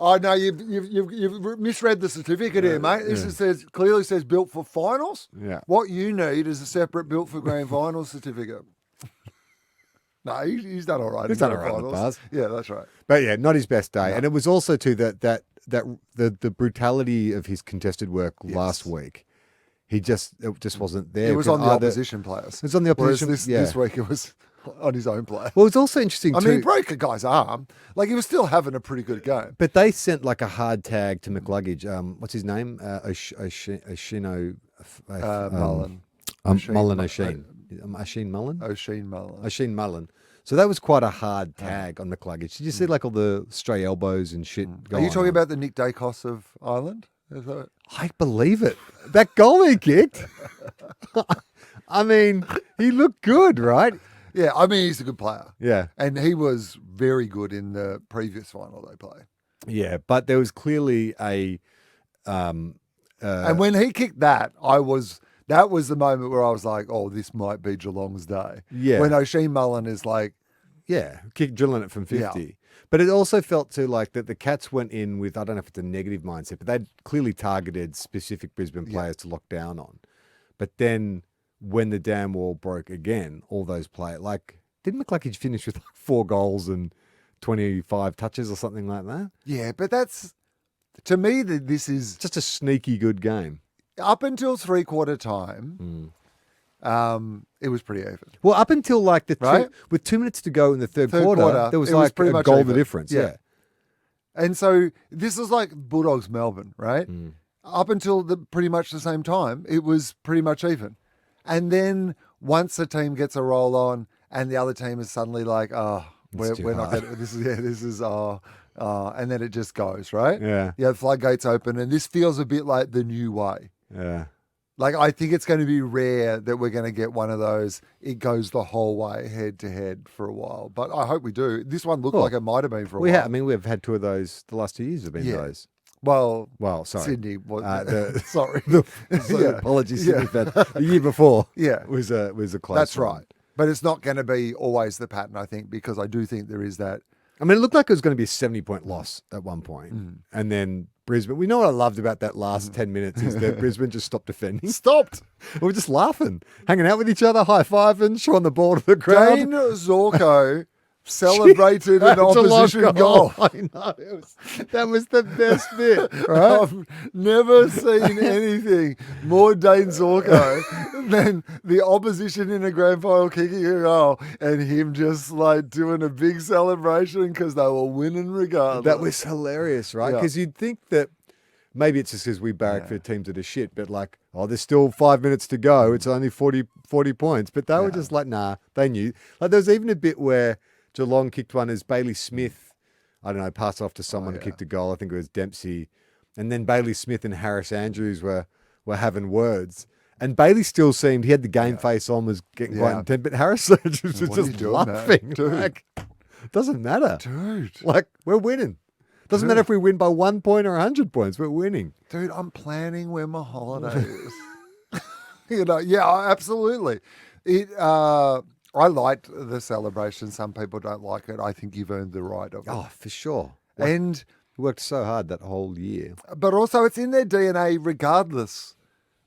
Speaker 1: Oh no, you've misread the certificate here, mate. This clearly says built for finals.
Speaker 2: Yeah.
Speaker 1: What you need is a separate built for grand finals certificate. No, he's done all right.
Speaker 2: He's done all right in the past.
Speaker 1: Yeah, that's right.
Speaker 2: But yeah, not his best day.
Speaker 1: No.
Speaker 2: And it was also too that the brutality of his contested work last week. It just wasn't there.
Speaker 1: It was on the opposition players.
Speaker 2: It was on the opposition.
Speaker 1: This week it was on his own player.
Speaker 2: Well, it's also interesting.
Speaker 1: I mean, he broke a guy's arm. Like, he was still having a pretty good game.
Speaker 2: But they sent like a hard tag to McLuggage. What's his name? Oshino
Speaker 1: Mullen.
Speaker 2: Mullen O'Sheen. Osheen Mullen?
Speaker 1: Osheen Mullen.
Speaker 2: So that was quite a hard tag on McLuggage. Did you see like all the stray elbows and shit going
Speaker 1: Are you talking
Speaker 2: on?
Speaker 1: about the Nick Dacos of Ireland? Is that...
Speaker 2: I believe it. That goal he kicked. I mean, he looked good, right?
Speaker 1: Yeah, I mean, he's a good player.
Speaker 2: Yeah.
Speaker 1: And he was very good in the previous final they played.
Speaker 2: Yeah, but there was clearly a...
Speaker 1: and when he kicked that, that was the moment where I was like, oh, this might be Geelong's day.
Speaker 2: Yeah.
Speaker 1: When Osheen Mullen is like...
Speaker 2: Yeah, drilling it from 50.
Speaker 1: Yeah.
Speaker 2: But it also felt too like that the Cats went in with, I don't know if it's a negative mindset, but they'd clearly targeted specific Brisbane players to lock down on. But then when the damn wall broke again, all those players, like, didn't McLuggage finish with like 4 goals and 25 touches or something like that?
Speaker 1: Yeah, but that's, to me, this is...
Speaker 2: Just a sneaky good game.
Speaker 1: Up until three-quarter time, it was pretty even.
Speaker 2: Well, up until like
Speaker 1: Right?
Speaker 2: with 2 minutes to go in the third quarter, there was
Speaker 1: it
Speaker 2: like
Speaker 1: pretty
Speaker 2: a
Speaker 1: much
Speaker 2: goal
Speaker 1: even.
Speaker 2: the difference. Yeah.
Speaker 1: And so this is like Bulldogs Melbourne, right? Up until pretty much the same time, it was pretty much even. And then once a team gets a roll on and the other team is suddenly like, we're not going to, this is, and then it just goes, right?
Speaker 2: Yeah.
Speaker 1: Yeah, floodgates open. And this feels a bit like the new way.
Speaker 2: Yeah.
Speaker 1: Like, I think it's going to be rare that we're going to get one of those. It goes the whole way head to head for a while, but I hope we do. This one looked like it might have been for a while.
Speaker 2: I mean, we've had 2 of those. The last 2 years have been those.
Speaker 1: Well,
Speaker 2: sorry.
Speaker 1: Sydney.
Speaker 2: Sorry.
Speaker 1: Yeah.
Speaker 2: Apologies, Sydney. But the year before,
Speaker 1: Yeah.
Speaker 2: was a close.
Speaker 1: That's
Speaker 2: one.
Speaker 1: right. But it's not going to be always the pattern, I think, because I do think there is that.
Speaker 2: I mean, it looked like it was going to be a 70-point loss at one point. And then Brisbane. We know what I loved about that last 10 minutes is that Brisbane just stopped defending.
Speaker 1: Stopped.
Speaker 2: We were just laughing, hanging out with each other, high-fiving, showing the ball to the crowd.
Speaker 1: Dane Zorko celebrated an opposition goal.
Speaker 2: I know. That was the best bit, right?
Speaker 1: I've never seen anything more Dane Zorko than the opposition in a grand final kicking a goal and him just like doing a big celebration because they were winning regardless.
Speaker 2: That was hilarious, right?
Speaker 1: Yeah.
Speaker 2: Because you'd think that maybe it's just because we barrack for teams that are shit, but like, oh, there's still 5 minutes to go. It's only 40 points. But they were just like, nah, they knew. Like there was even a bit where Geelong kicked one as Bailey Smith, I don't know, passed off to someone who kicked a goal. I think it was Dempsey. And then Bailey Smith and Harris Andrews were having words. And Bailey still seemed, he had the game face on, was getting quite intense. But Harris Andrews was just laughing.
Speaker 1: Dude.
Speaker 2: Like, doesn't matter.
Speaker 1: Dude.
Speaker 2: Like, we're winning. Doesn't matter if we win by 1 point or 100 points. We're winning.
Speaker 1: Dude, I'm planning where my holiday is. Absolutely. I liked the celebration. Some people don't like it. I think you've earned the right of it.
Speaker 2: Oh, for sure.
Speaker 1: And
Speaker 2: we worked so hard that whole year.
Speaker 1: but also it's in their DNA regardless.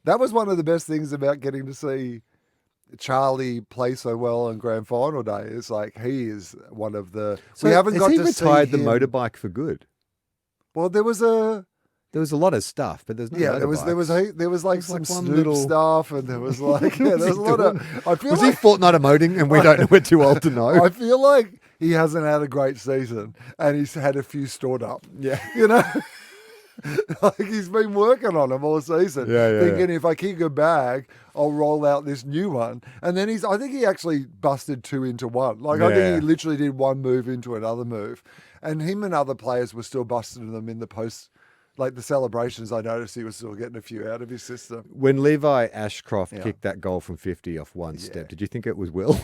Speaker 1: That was one of the best things about getting to see Charlie play so well on grand final day. It's like he is one of the.
Speaker 2: So
Speaker 1: we haven't got
Speaker 2: he
Speaker 1: to see
Speaker 2: retired the
Speaker 1: him.
Speaker 2: motorbike for good?
Speaker 1: Well, there was a.
Speaker 2: There was a lot of stuff, but there's no motorbikes.
Speaker 1: there was like some
Speaker 2: like one
Speaker 1: Snoop
Speaker 2: little-
Speaker 1: stuff, and there was like there was a lot of. I feel
Speaker 2: Was
Speaker 1: like
Speaker 2: he fortnight emoting and we don't know, we're too old to know?
Speaker 1: I feel like he hasn't had a great season, and he's had a few stored up.
Speaker 2: Yeah.
Speaker 1: You know, like he's been working on them all season, thinking if I kick a bag, I'll roll out this new one. And then I think he actually busted 2 into 1. Like I think he literally did one move into another move, and him and other players were still busting them in the post. Like the celebrations, I noticed he was still getting a few out of his system.
Speaker 2: When Levi Ashcroft kicked that goal from 50 off one step, did you think it was Will?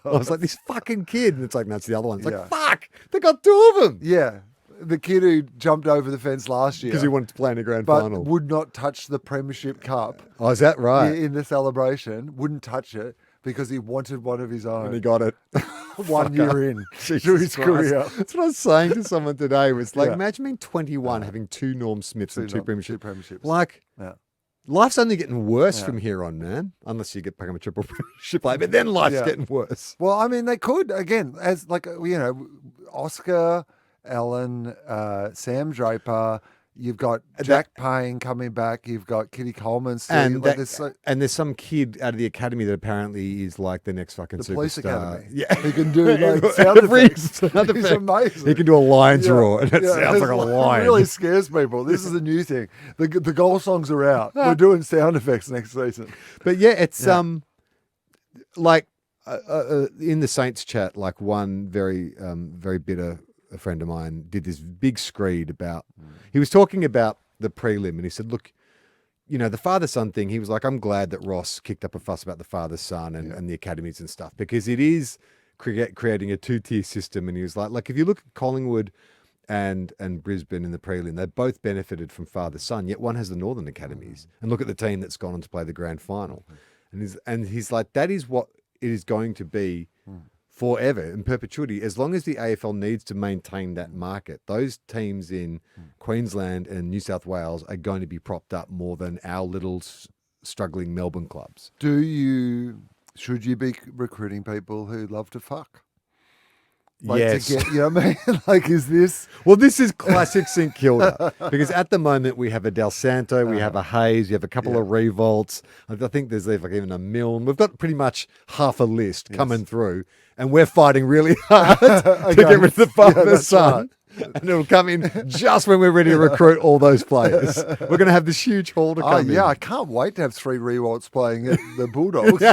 Speaker 2: I was like, this fucking kid. And it's like, no, it's the other one. It's like, fuck, they got 2 of them.
Speaker 1: Yeah. The kid who jumped over the fence last year.
Speaker 2: Because he wanted to play in a grand
Speaker 1: but
Speaker 2: final.
Speaker 1: would not touch the premiership cup.
Speaker 2: Oh, is that right?
Speaker 1: In the celebration. Wouldn't touch it because he wanted one of his own.
Speaker 2: And he got it.
Speaker 1: 1 year in to his
Speaker 2: Christ.
Speaker 1: career.
Speaker 2: That's what I was saying to someone today. Was like, imagine being 21 having 2 Norm Smiths and 2 premierships.
Speaker 1: premierships.
Speaker 2: Like, life's only getting worse from here on, man. Unless you become a triple premiership player, but then life's getting worse.
Speaker 1: Well, I mean, they could again, as like Oscar, Allen, Sam Draper. You've got Jack Payne coming back. You've got Kitty Coleman still.
Speaker 2: And, there's some kid out of the academy that apparently is like the next fucking superstar.
Speaker 1: Police Academy.
Speaker 2: Yeah.
Speaker 1: He can do like sound effects. He's amazing.
Speaker 2: He can do a lion's roar, and it sounds like a lion.
Speaker 1: It really scares people. This is a new thing. The goal songs are out. We're doing sound effects next season.
Speaker 2: But yeah, it's like in the Saints chat, like one very bitter a friend of mine did this big screed about, he was talking about the prelim, and he said, look, the father-son thing, he was like, I'm glad that Ross kicked up a fuss about the father-son and the academies and stuff, because it is creating a two-tier system. And he was like if you look at Collingwood and Brisbane in the prelim, they both benefited from father-son, yet one has the Northern Academies. And look at the team that's gone on to play the grand final. And he's like, that is what it is going to be forever, in perpetuity, as long as the AFL needs to maintain that market. Those teams in Queensland and New South Wales are going to be propped up more than our little struggling Melbourne clubs.
Speaker 1: Should you be recruiting people who love to fuck?
Speaker 2: Yes.
Speaker 1: To get, you know what I mean? Like, is this...
Speaker 2: Well, this is classic St Kilda, because at the moment we have a Del Santo, we have a Hayes, you have a couple of Revolts. I think there's like even a Milne. We've got pretty much half a list coming through, and we're fighting really hard to get rid of the father-son. Right. And it'll come in just when we're ready to recruit all those players. We're going to have this huge haul to come in.
Speaker 1: I can't wait to have 3 Rewalts playing at the Bulldogs.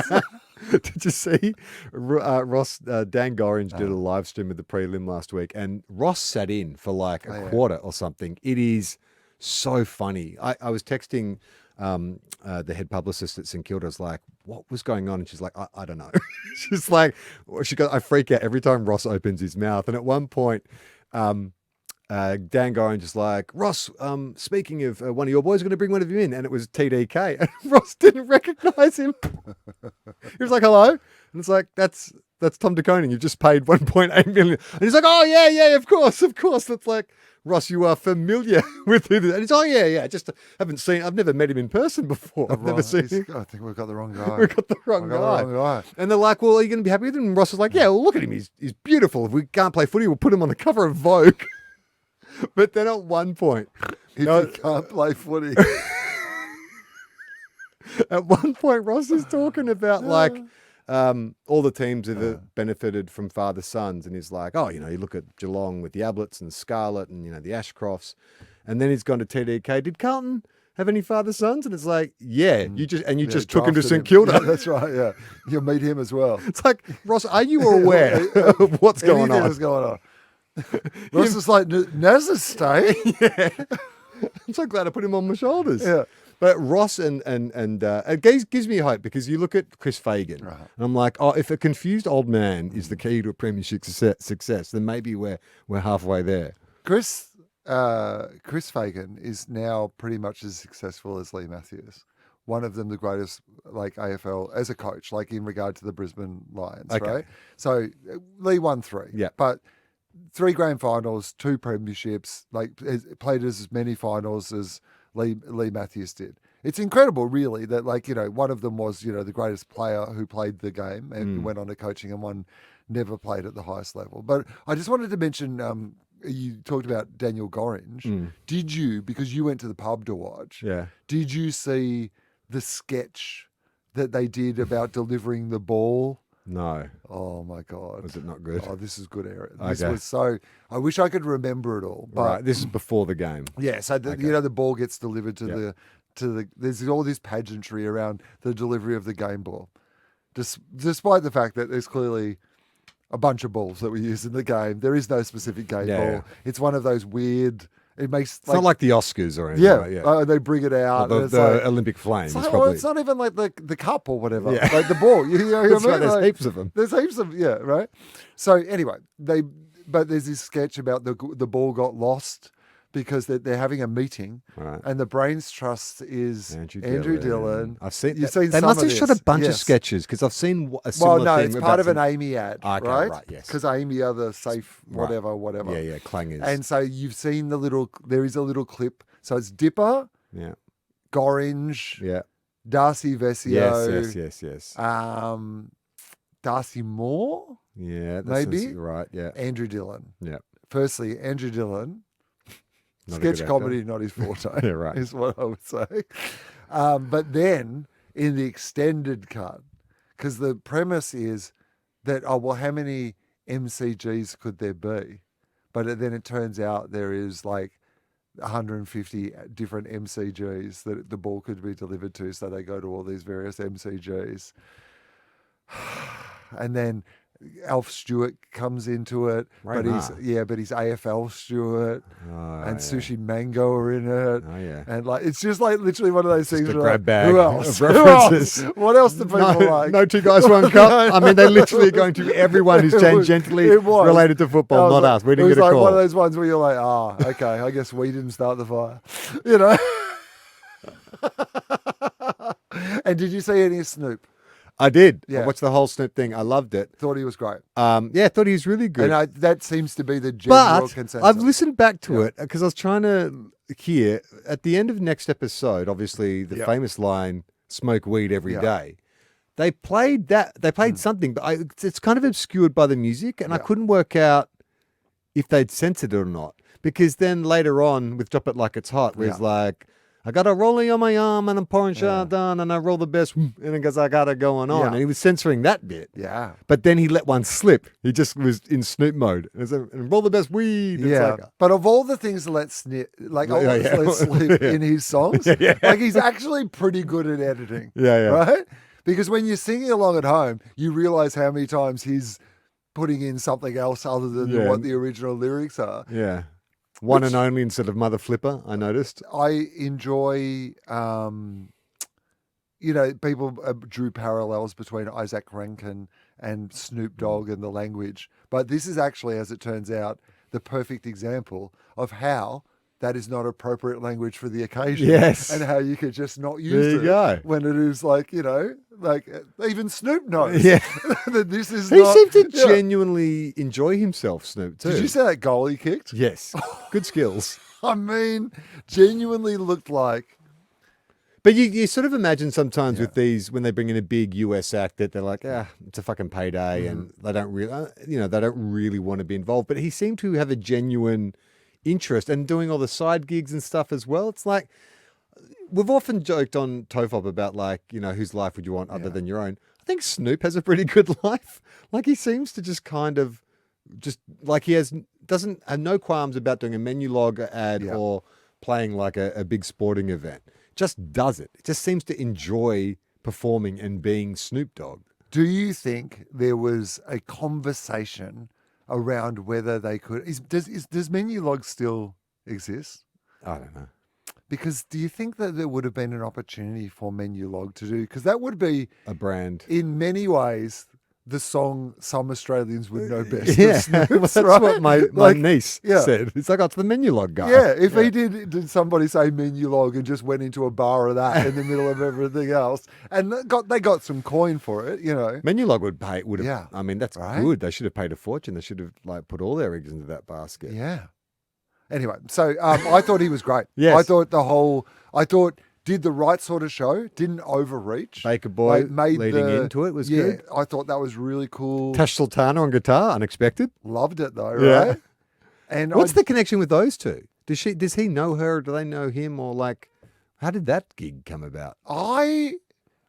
Speaker 2: Did you see Ross, Dan Gorringe did a live stream of the prelim last week, and Ross sat in for like a quarter or something. It is so funny. I was texting the head publicist at St Kilda. I was like, what was going on? And she's like, I don't know. She's like, I freak out every time Ross opens his mouth. And at one point, Dan Gorringe is like, Ross, speaking of one of your boys, going to bring one of you in. And it was TDK. And Ross didn't recognize him. He was like, hello. And it's like, that's Tom DeConing. You've just paid 1.8 million. And he's like, oh, yeah, of course. That's like, Ross, you are familiar with him. And he's, oh, yeah. Just I've never met him in person before. I've never seen him.
Speaker 1: I think we've got the wrong guy.
Speaker 2: We've got the wrong guy. And they're like, well, are you going to be happy with him? And Ross was like, yeah, well, look at him. He's beautiful. If we can't play footy, we'll put him on the cover of Vogue. But then at one point,
Speaker 1: if you can't play footy.
Speaker 2: At one point, Ross is talking about like all the teams that have benefited from father sons, and he's like, oh, you look at Geelong with the Ablets and Scarlett and the Ashcrofts, and then he's gone to TDK. Did Carlton have any father sons? And it's like, you just took him to St Kilda.
Speaker 1: Yeah, that's right. Yeah, you'll meet him as well.
Speaker 2: It's like, Ross, are you aware of what's going on?
Speaker 1: What's going on? Ross is like, Naz's stay.
Speaker 2: Yeah. I'm so glad I put him on my shoulders.
Speaker 1: Yeah.
Speaker 2: But Ross and it gives me hope, because you look at Chris Fagan, and I'm like, oh, if a confused old man is the key to a premiership success, then maybe we're halfway there.
Speaker 1: Chris Fagan is now pretty much as successful as Lee Matthews. One of them, the greatest, like AFL as a coach, like in regard to the Brisbane Lions, right? So Lee won 3, but 3 grand finals, 2 premierships, like played as many finals as Lee Matthews did. It's incredible, really, that one of them was the greatest player who played the game and went on to coaching, and one never played at the highest level. But I just wanted to mention, you talked about Daniel Gorringe. Did you, because you went to the pub to watch? Did you see the sketch that they did about delivering the ball?
Speaker 2: No.
Speaker 1: Oh my God.
Speaker 2: Was it not good?
Speaker 1: Oh, this is good, Aaron. This was so. I wish I could remember it all. But
Speaker 2: right. This is before the game.
Speaker 1: Yeah. So the ball gets delivered to the. There's all this pageantry around the delivery of the game ball, despite the fact that there's clearly a bunch of balls that we use in the game. There is no specific game ball. It's one of those weird. It makes
Speaker 2: it's not like the Oscars or anything.
Speaker 1: Yeah, they bring it out.
Speaker 2: Or the Olympic flame.
Speaker 1: It's not even like the cup or whatever. Yeah. Like the ball. You know what I mean?
Speaker 2: There's heaps of them.
Speaker 1: There's heaps of right. So anyway, but there's this sketch about the ball got lost because they're having a meeting, and the Brains Trust is Andrew Dillon.
Speaker 2: I've seen.
Speaker 1: You've seen.
Speaker 2: They
Speaker 1: some
Speaker 2: must
Speaker 1: of
Speaker 2: have shot a bunch of sketches, because I've seen a similar thing.
Speaker 1: It's part of an Amy ad, right?
Speaker 2: Yes.
Speaker 1: Because Amy are the safe whatever.
Speaker 2: Yeah, clangers.
Speaker 1: And so you've seen there is a little clip. So it's Dipper, Gorringe,
Speaker 2: Yeah.
Speaker 1: Darcy Vesio,
Speaker 2: Yes.
Speaker 1: Darcy Moore,
Speaker 2: Yeah, that
Speaker 1: maybe
Speaker 2: sounds right. Yeah.
Speaker 1: Andrew Dillon.
Speaker 2: Yeah.
Speaker 1: Firstly, Andrew Dillon,
Speaker 2: Not a good
Speaker 1: sketch
Speaker 2: actor.
Speaker 1: comedy, not his forte,
Speaker 2: Yeah, right.
Speaker 1: is what I would say. But then in the extended cut, because the premise is that, how many MCGs could there be? But then it turns out there is like 150 different MCGs that the ball could be delivered to. So they go to all these various MCGs. And then Alf Stewart comes into it, but he's AFL Stewart, and Sushi Mango are in it.
Speaker 2: Oh yeah,
Speaker 1: and like it's just like literally one of those things.
Speaker 2: a
Speaker 1: Where
Speaker 2: grab
Speaker 1: like,
Speaker 2: bag
Speaker 1: who else?
Speaker 2: of references.
Speaker 1: Who else? What else do people like?
Speaker 2: No two guys, one cup. I mean, they're literally going to everyone who's tangentially related to football, not us. We didn't get a
Speaker 1: call. It was like one of
Speaker 2: call.
Speaker 1: those ones where you're like, okay, I guess we didn't start the fire, you know. And did you see any of Snoop?
Speaker 2: I did.
Speaker 1: Yeah.
Speaker 2: I watched the whole Snoop thing. I loved it.
Speaker 1: Thought he was great.
Speaker 2: Yeah, thought he was really good.
Speaker 1: And that seems to be the general
Speaker 2: But
Speaker 1: consensus.
Speaker 2: I've listened back to it because I was trying to hear at the end of next episode, obviously the famous line, smoke weed every day. They played that. They played something, but it's kind of obscured by the music, and I couldn't work out if they'd censored it or not. Because then later on with Drop It Like It's Hot, where it's like, I got a rolling on my arm and I'm pouring Chardonnay and I roll the best and it goes, I got it going on.
Speaker 1: Yeah.
Speaker 2: And he was censoring that bit.
Speaker 1: Yeah.
Speaker 2: But then he let one slip. He just was in Snoop mode. And roll the best weed.
Speaker 1: Yeah. But of all the things to let slip in his songs, like he's actually pretty good at editing.
Speaker 2: Yeah.
Speaker 1: Right? Because when you're singing along at home, you realize how many times he's putting in something else other than what the original lyrics are.
Speaker 2: Yeah. One and only instead of Mother Flipper, I noticed.
Speaker 1: I enjoy, people drew parallels between Isaac Rankin and Snoop Dogg and the language. But this is actually, as it turns out, the perfect example of how that is not appropriate language for the occasion.
Speaker 2: Yes.
Speaker 1: And how you could just not use
Speaker 2: There you go.
Speaker 1: when it is like, like even Snoop knows that this is
Speaker 2: He
Speaker 1: not...
Speaker 2: seemed to genuinely enjoy himself, Snoop, too.
Speaker 1: Did you see that goal he kicked?
Speaker 2: Yes. Good skills.
Speaker 1: I mean, genuinely looked like...
Speaker 2: But you sort of imagine sometimes with these, when they bring in a big US act, that they're like, it's a fucking payday, and they don't really want to be involved. But he seemed to have a genuine interest and doing all the side gigs and stuff as well. It's like, we've often joked on TOEFOP about like, whose life would you want other than your own? I think Snoop has a pretty good life. Like he seems to just kind of like he doesn't have no qualms about doing a menu log ad or playing like a big sporting event. Just does it. It just seems to enjoy performing and being Snoop Dogg.
Speaker 1: Do you think there was a conversation around whether they could... Does menu log still exist?
Speaker 2: I don't know.
Speaker 1: Because do you think that there would have been an opportunity for menu log to do? Because that would be...
Speaker 2: A brand.
Speaker 1: In many ways, the song some Australians would know best.
Speaker 2: Yeah,
Speaker 1: of Snoop's,
Speaker 2: that's
Speaker 1: right?
Speaker 2: what my niece said. It's like, it's the menu log guy.
Speaker 1: Yeah, if he did somebody say menu log and just went into a bar of that in the middle of everything else, and they got some coin for it,
Speaker 2: Menu log would have.
Speaker 1: Yeah.
Speaker 2: I mean, that's
Speaker 1: right?
Speaker 2: good. They should have paid a fortune. They should have put all their eggs into that basket.
Speaker 1: Yeah. Anyway, so I thought he was great.
Speaker 2: Yes.
Speaker 1: I thought did the right sort of show, didn't overreach.
Speaker 2: Baker Boy
Speaker 1: made
Speaker 2: leading into it was good.
Speaker 1: I thought that was really cool.
Speaker 2: Tash Sultana on guitar, unexpected.
Speaker 1: Loved it though,
Speaker 2: Yeah.
Speaker 1: right? And
Speaker 2: what's the connection with those two? Does he know her? Or do they know him? Or like, how did that gig come about?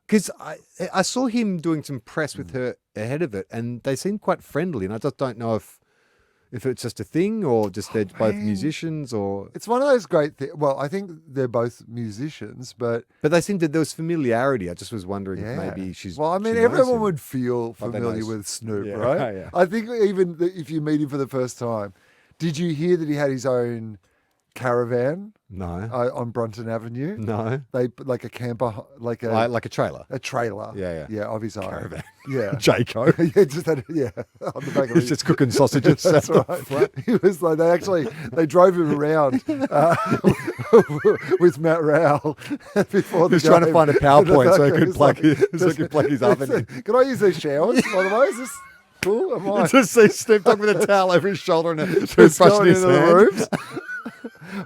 Speaker 2: Because I saw him doing some press with her ahead of it, and they seemed quite friendly. And I just don't know if it's just a thing or just they're both musicians or...
Speaker 1: It's one of those great things. Well, I think they're both musicians, but...
Speaker 2: But they seemed that there was familiarity. I just was wondering if maybe she's...
Speaker 1: Well, I mean, everyone would feel familiar with Snoop, right?
Speaker 2: Yeah.
Speaker 1: I think even if you meet him for the first time, did you hear that he had his own caravan?
Speaker 2: No.
Speaker 1: On Brunton Avenue?
Speaker 2: No.
Speaker 1: They like a camper, like a
Speaker 2: trailer.
Speaker 1: A trailer.
Speaker 2: Yeah,
Speaker 1: of his own.
Speaker 2: Caravan.
Speaker 1: Yeah.
Speaker 2: Jayco.
Speaker 1: On the back of
Speaker 2: He's just cooking sausages.
Speaker 1: That's right. He was like, they drove him around with Matt Rowell before the
Speaker 2: He was trying to find a PowerPoint so he could plug his oven in.
Speaker 1: Can I use these showers, by the way? Is this cool? Am I?
Speaker 2: Just see Snoop Dogg with a towel over his shoulder and a
Speaker 1: Just
Speaker 2: toothbrush in
Speaker 1: going
Speaker 2: his
Speaker 1: into the
Speaker 2: hand.
Speaker 1: rooms.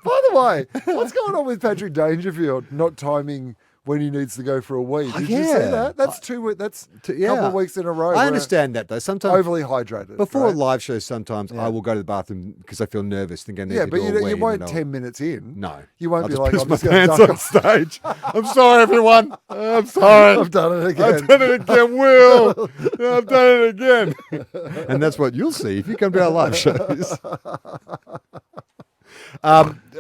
Speaker 1: By the the way, what's going on with Patrick Dangerfield not timing when he needs to go for a wee? Did you see that? That's 2 weeks. That's a couple of weeks in a row.
Speaker 2: I understand that though. Sometimes
Speaker 1: overly hydrated.
Speaker 2: Before a live show, sometimes I will go to the bathroom because I feel nervous. Think I need to do a wee.
Speaker 1: You won't 10 minutes in.
Speaker 2: No,
Speaker 1: you won't be like,
Speaker 2: piss
Speaker 1: I'm
Speaker 2: my
Speaker 1: just going to
Speaker 2: pants on stage. I'm sorry, everyone. I'm sorry.
Speaker 1: I've done it again.
Speaker 2: I've done it again, Will. I've done it again. And that's what you'll see if you come to our live shows.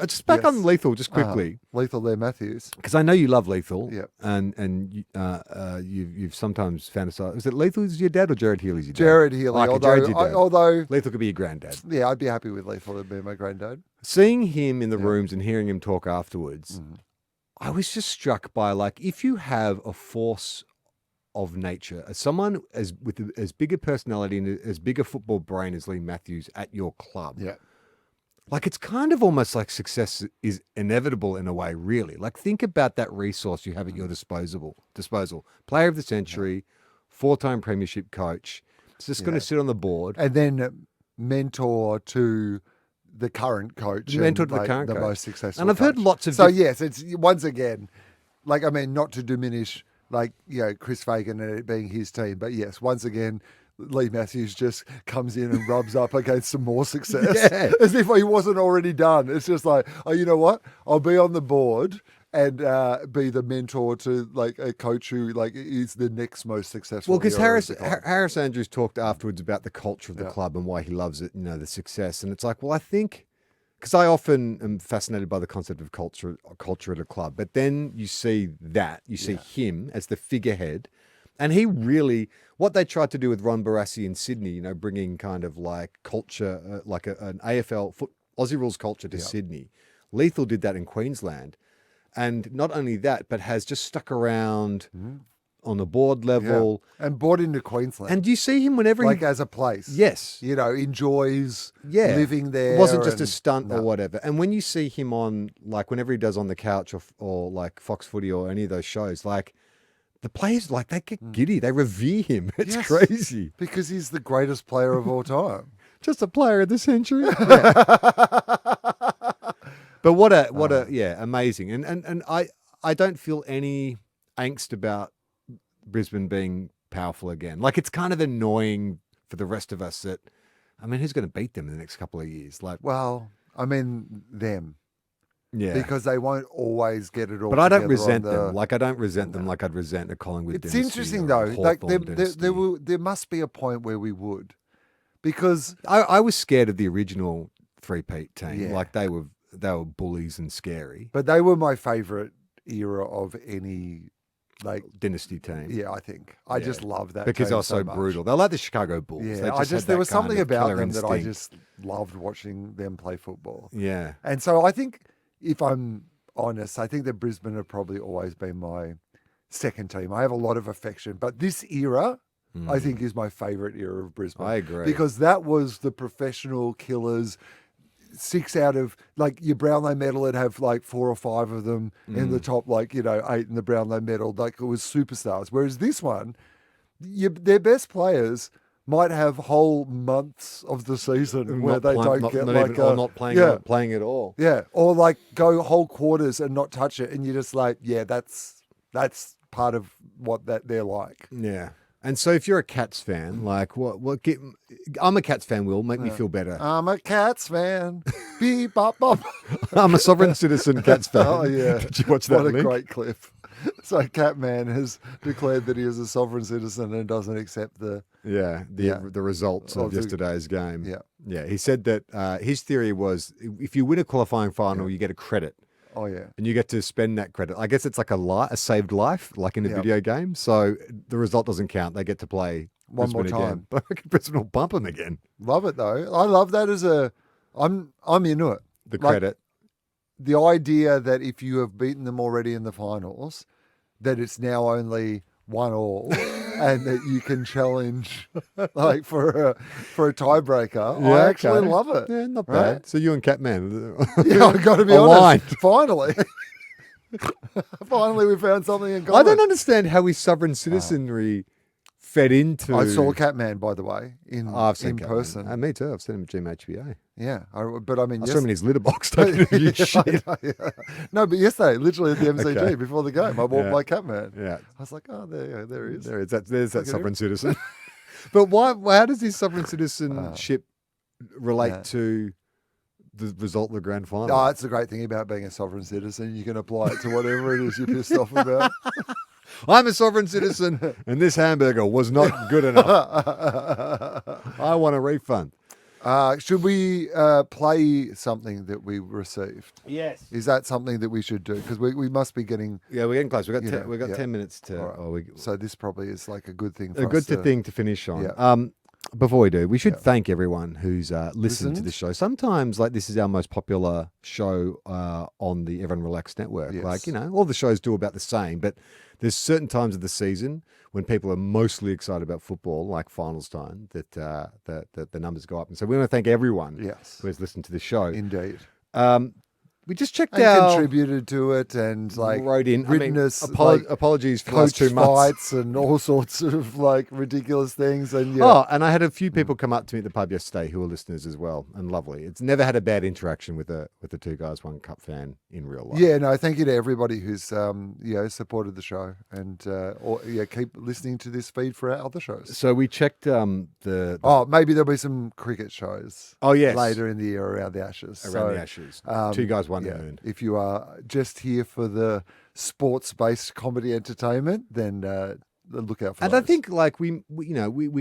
Speaker 2: Just back on Lethal, just quickly.
Speaker 1: Lethal there, Matthews.
Speaker 2: Because I know you love Lethal.
Speaker 1: Yep.
Speaker 2: And you've sometimes fantasized. Is it Lethal's your dad or Jared Healy's your dad?
Speaker 1: Jared Healy.
Speaker 2: Okay,
Speaker 1: although
Speaker 2: Lethal could be your granddad.
Speaker 1: Yeah, I'd be happy with Lethal to be my granddad.
Speaker 2: Seeing him in the rooms and hearing him talk afterwards, I was just struck by, like, if you have a force of nature, as someone with as big a personality and as big a football brain as Lee Matthews at your club.
Speaker 1: Yeah.
Speaker 2: Like, it's kind of almost like success is inevitable in a way, really. Like, think about that resource you have at your disposal. Player of the century, 4-time premiership coach. It's just going to sit on the board.
Speaker 1: And then mentor to the current coach.
Speaker 2: Mentor to the current coach.
Speaker 1: The most successful
Speaker 2: And I've heard lots of...
Speaker 1: So, yes, it's once again, like, I mean, not to diminish, like, Chris Fagan and it being his team, but yes, once again, Lee Matthews just comes in and rubs up against some more success as if he wasn't already done. It's just like, oh, you know what? I'll be on the board and be the mentor to, like, a coach who, like, is the next most successful.
Speaker 2: Well, because Harris Andrews talked afterwards about the culture of the club and why he loves it, the success. And it's like, well, I think, because I often am fascinated by the concept of culture at a club, but then you see him as the figurehead. And he really, what they tried to do with Ron Barassi in Sydney, bringing kind of like culture, like an AFL, Aussie rules culture to Sydney. Lethal did that in Queensland. And not only that, but has just stuck around on the board level.
Speaker 1: Yeah. And brought into Queensland.
Speaker 2: And you see him whenever
Speaker 1: as a place.
Speaker 2: Yes.
Speaker 1: Enjoys living there.
Speaker 2: It wasn't just a stunt or whatever. And when you see him on, like, whenever he does On the Couch or like Fox Footy or any of those shows, like, the players, like, they get giddy. They revere him. It's crazy.
Speaker 1: Because he's the greatest player of all time.
Speaker 2: Just a player of the century. But what a amazing. And I don't feel any angst about Brisbane being powerful again. Like, it's kind of annoying for the rest of us that, I mean, who's going to beat them in the next couple of years? Like,
Speaker 1: well, I mean, them.
Speaker 2: Yeah.
Speaker 1: Because they won't always get it all.
Speaker 2: But I don't resent them. Like, I don't resent them like I'd resent a Collingwood dynasty.
Speaker 1: It's interesting, though. Like, there must be a point where we would. Because
Speaker 2: I was scared of the original three-peat team. Yeah. Like, they were bullies and scary.
Speaker 1: But they were my favourite era of any, like,
Speaker 2: dynasty team.
Speaker 1: Yeah, I think. I just love that
Speaker 2: because
Speaker 1: team
Speaker 2: they were so brutal. They're like the Chicago Bulls.
Speaker 1: Yeah, there was something about them that I just loved watching them play football.
Speaker 2: Yeah.
Speaker 1: And so I think, if I'm honest, I think that Brisbane have probably always been my second team. I have a lot of affection, but this era, I think, is my favourite era of Brisbane.
Speaker 2: I agree.
Speaker 1: Because that was the professional killers. 6 out of, like, your Brownlow medal would have like 4 or 5 of them in the top, like, 8 in the Brownlow medal. Like, it was superstars. Whereas this one, their best players might have whole months of the season where they don't get
Speaker 2: not playing at all.
Speaker 1: Yeah, or like go whole quarters and not touch it, and you're just like, yeah, that's part of what they're like.
Speaker 2: Yeah. And so if you're a Cats fan, like, I'm a Cats fan, Will, make me feel better.
Speaker 1: I'm a Cats fan. Beep, bop, bop.
Speaker 2: I'm a sovereign citizen Cats fan.
Speaker 1: Oh, yeah.
Speaker 2: Did you watch that
Speaker 1: What a great clip. So Catman has declared that he is a sovereign citizen and doesn't accept the
Speaker 2: results of yesterday's game.
Speaker 1: Yeah.
Speaker 2: Yeah. He said that his theory was if you win a qualifying final, you get a credit.
Speaker 1: Oh, yeah.
Speaker 2: And you get to spend that credit. I guess it's like a saved life, like in a video game. So the result doesn't count. They get to play
Speaker 1: one
Speaker 2: Brisbane
Speaker 1: more time.
Speaker 2: Again. But I reckon Brisbane will bump them again.
Speaker 1: Love it, though. I love that as I'm into it.
Speaker 2: The credit.
Speaker 1: The idea that if you have beaten them already in the finals, that it's now only 1-1 and that you can challenge like for a tiebreaker.
Speaker 2: Yeah,
Speaker 1: I actually love it.
Speaker 2: Yeah, not bad. Right? So you and Catman.
Speaker 1: Yeah, I've got to be honest. Finally. Finally we found something in common.
Speaker 2: I don't understand how his sovereign citizenry fed into...
Speaker 1: I saw Catman, by the way, in
Speaker 2: I've seen
Speaker 1: person.
Speaker 2: Me too. I've seen him at GMHBA.
Speaker 1: Yeah, but I mean,
Speaker 2: I saw him in his litter box taking a huge
Speaker 1: Yeah,
Speaker 2: shit.
Speaker 1: I know, yeah. No, but yesterday, literally at the MCG
Speaker 2: Okay.
Speaker 1: before the game, I walked
Speaker 2: Yeah.
Speaker 1: by Catman.
Speaker 2: Yeah.
Speaker 1: I was like, oh, there he is.
Speaker 2: There is that. There's that
Speaker 1: Look at
Speaker 2: sovereign
Speaker 1: him.
Speaker 2: citizen. But why? How does this sovereign citizenship relate to the result of the grand final?
Speaker 1: Oh, that's the great thing about being a sovereign citizen. You can apply it to whatever it is you're pissed off about.
Speaker 2: I'm a sovereign citizen, and this hamburger was not good enough. I want a refund.
Speaker 1: Should we play something that we received?
Speaker 2: Yes.
Speaker 1: Is that something that we should do? Because we must be getting.
Speaker 2: Yeah, we're getting close. We've got
Speaker 1: Yeah.
Speaker 2: 10 minutes to.
Speaker 1: Right. So this probably is like a good thing for
Speaker 2: a
Speaker 1: us
Speaker 2: good thing to finish on.
Speaker 1: Yeah.
Speaker 2: Before we do, we should thank everyone who's listened to the show. Sometimes, like, this is our most popular show on the Everyone Relax Network.
Speaker 1: Yes.
Speaker 2: Like, all the shows do about the same, but there's certain times of the season when people are mostly excited about football, like finals time, that the numbers go up. And so we want to thank everyone who has listened to the show.
Speaker 1: Indeed.
Speaker 2: We just checked
Speaker 1: and
Speaker 2: out,
Speaker 1: contributed to it, and like
Speaker 2: wrote in.
Speaker 1: written us
Speaker 2: apologies for the last 2 months.
Speaker 1: fights and all sorts of like ridiculous things. And
Speaker 2: and I had a few people come up to me at the pub yesterday who are listeners as well, and lovely. It's never had a bad interaction with a Two Guys One Cup fan in real life.
Speaker 1: Yeah, no, thank you to everybody who's supported the show, and keep listening to this feed for our other shows.
Speaker 2: So we checked
Speaker 1: maybe there'll be some cricket shows.
Speaker 2: Oh yes,
Speaker 1: later in the year around the Ashes.
Speaker 2: The Ashes. Two Guys One Moon.
Speaker 1: If you are just here for the sports-based comedy entertainment, then look out for
Speaker 2: and
Speaker 1: those.
Speaker 2: I think like we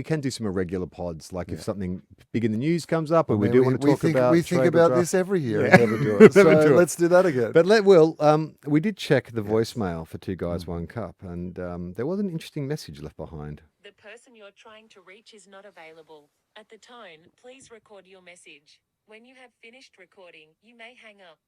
Speaker 2: can do some irregular pods. Like if something big in the news comes up, and we want to talk about.
Speaker 1: We think about this every year
Speaker 2: Yeah.
Speaker 1: and never do it. So
Speaker 2: Never do it.
Speaker 1: let's do that again.
Speaker 2: But we did check the voicemail for Two Guys One Cup, and there was an interesting message left behind.
Speaker 3: The person you're trying to reach is not available. At the tone, please record your message. When you have finished recording, you may hang up.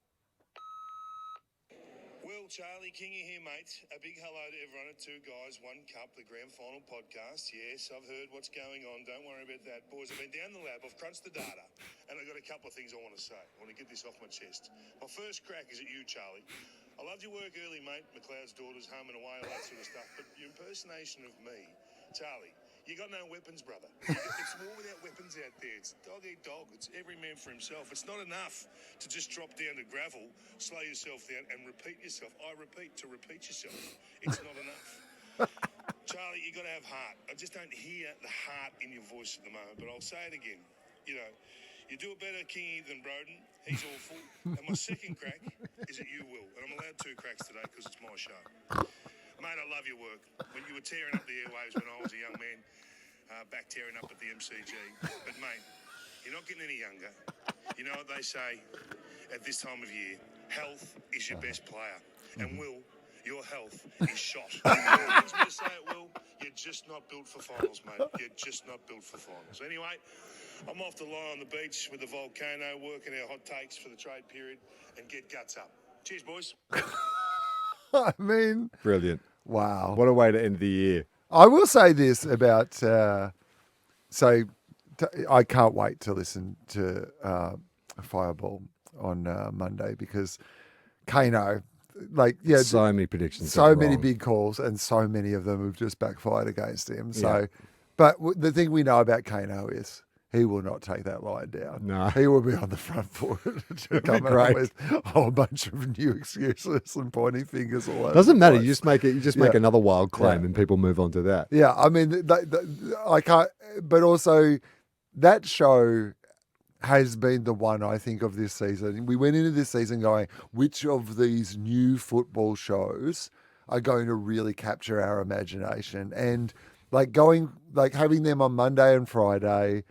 Speaker 4: Will, Charlie, Kingy here, mate. A big hello to everyone at Two Guys, One Cup, the grand final podcast. Yes, I've heard what's going on. Don't worry about that. Boys, I've been down the lab. I've crunched the data. And I've got a couple of things I want to say. I want to get this off my chest. My first crack is at you, Charlie. I loved your work early, mate. McLeod's Daughters, Home and Away, all that sort of stuff. But your impersonation of me, Charlie, you got no weapons, brother. It's war without weapons out there. It's dog eat dog. It's every man for himself. It's not enough to just drop down to gravel, slow yourself down, and repeat yourself. I repeat, to repeat yourself. It's not enough. Charlie, you got to have heart. I just don't hear the heart in your voice at the moment, but I'll say it again. You do it better, Kingy, than Broden. He's awful. And my second crack is at you, Will. And I'm allowed 2 cracks today because it's my show. Mate, I love your work. When you were tearing up the airwaves when I was a young man, back tearing up at the MCG. But, mate, you're not getting any younger. You know what they say at this time of year? Health is your best player. And, Will, your health is shot. I was going to say it, Will, you're just not built for finals, mate. You're just not built for finals. Anyway, I'm off to lie on the beach with the volcano, working our hot takes for the trade period, and get guts up. Cheers, boys.
Speaker 1: I mean,
Speaker 2: Brilliant.
Speaker 1: wow.
Speaker 2: What a way to end the year.
Speaker 1: I will say this about, I can't wait to listen to Fireball on Monday because Kano,
Speaker 2: so many predictions.
Speaker 1: so many big calls, and so many of them have just backfired against him. So, but the thing we know about Kano is he will not take that line down.
Speaker 2: No.
Speaker 1: He will be on the front foot to come up with a whole bunch of new excuses and pointing fingers all over.
Speaker 2: Doesn't
Speaker 1: the
Speaker 2: matter.
Speaker 1: place.
Speaker 2: You just make it. You just make another wild claim, and people move on to that.
Speaker 1: Yeah, I mean, I can't. But also, that show has been the one I think of this season. We went into this season going, which of these new football shows are going to really capture our imagination? And having them on Monday and Friday.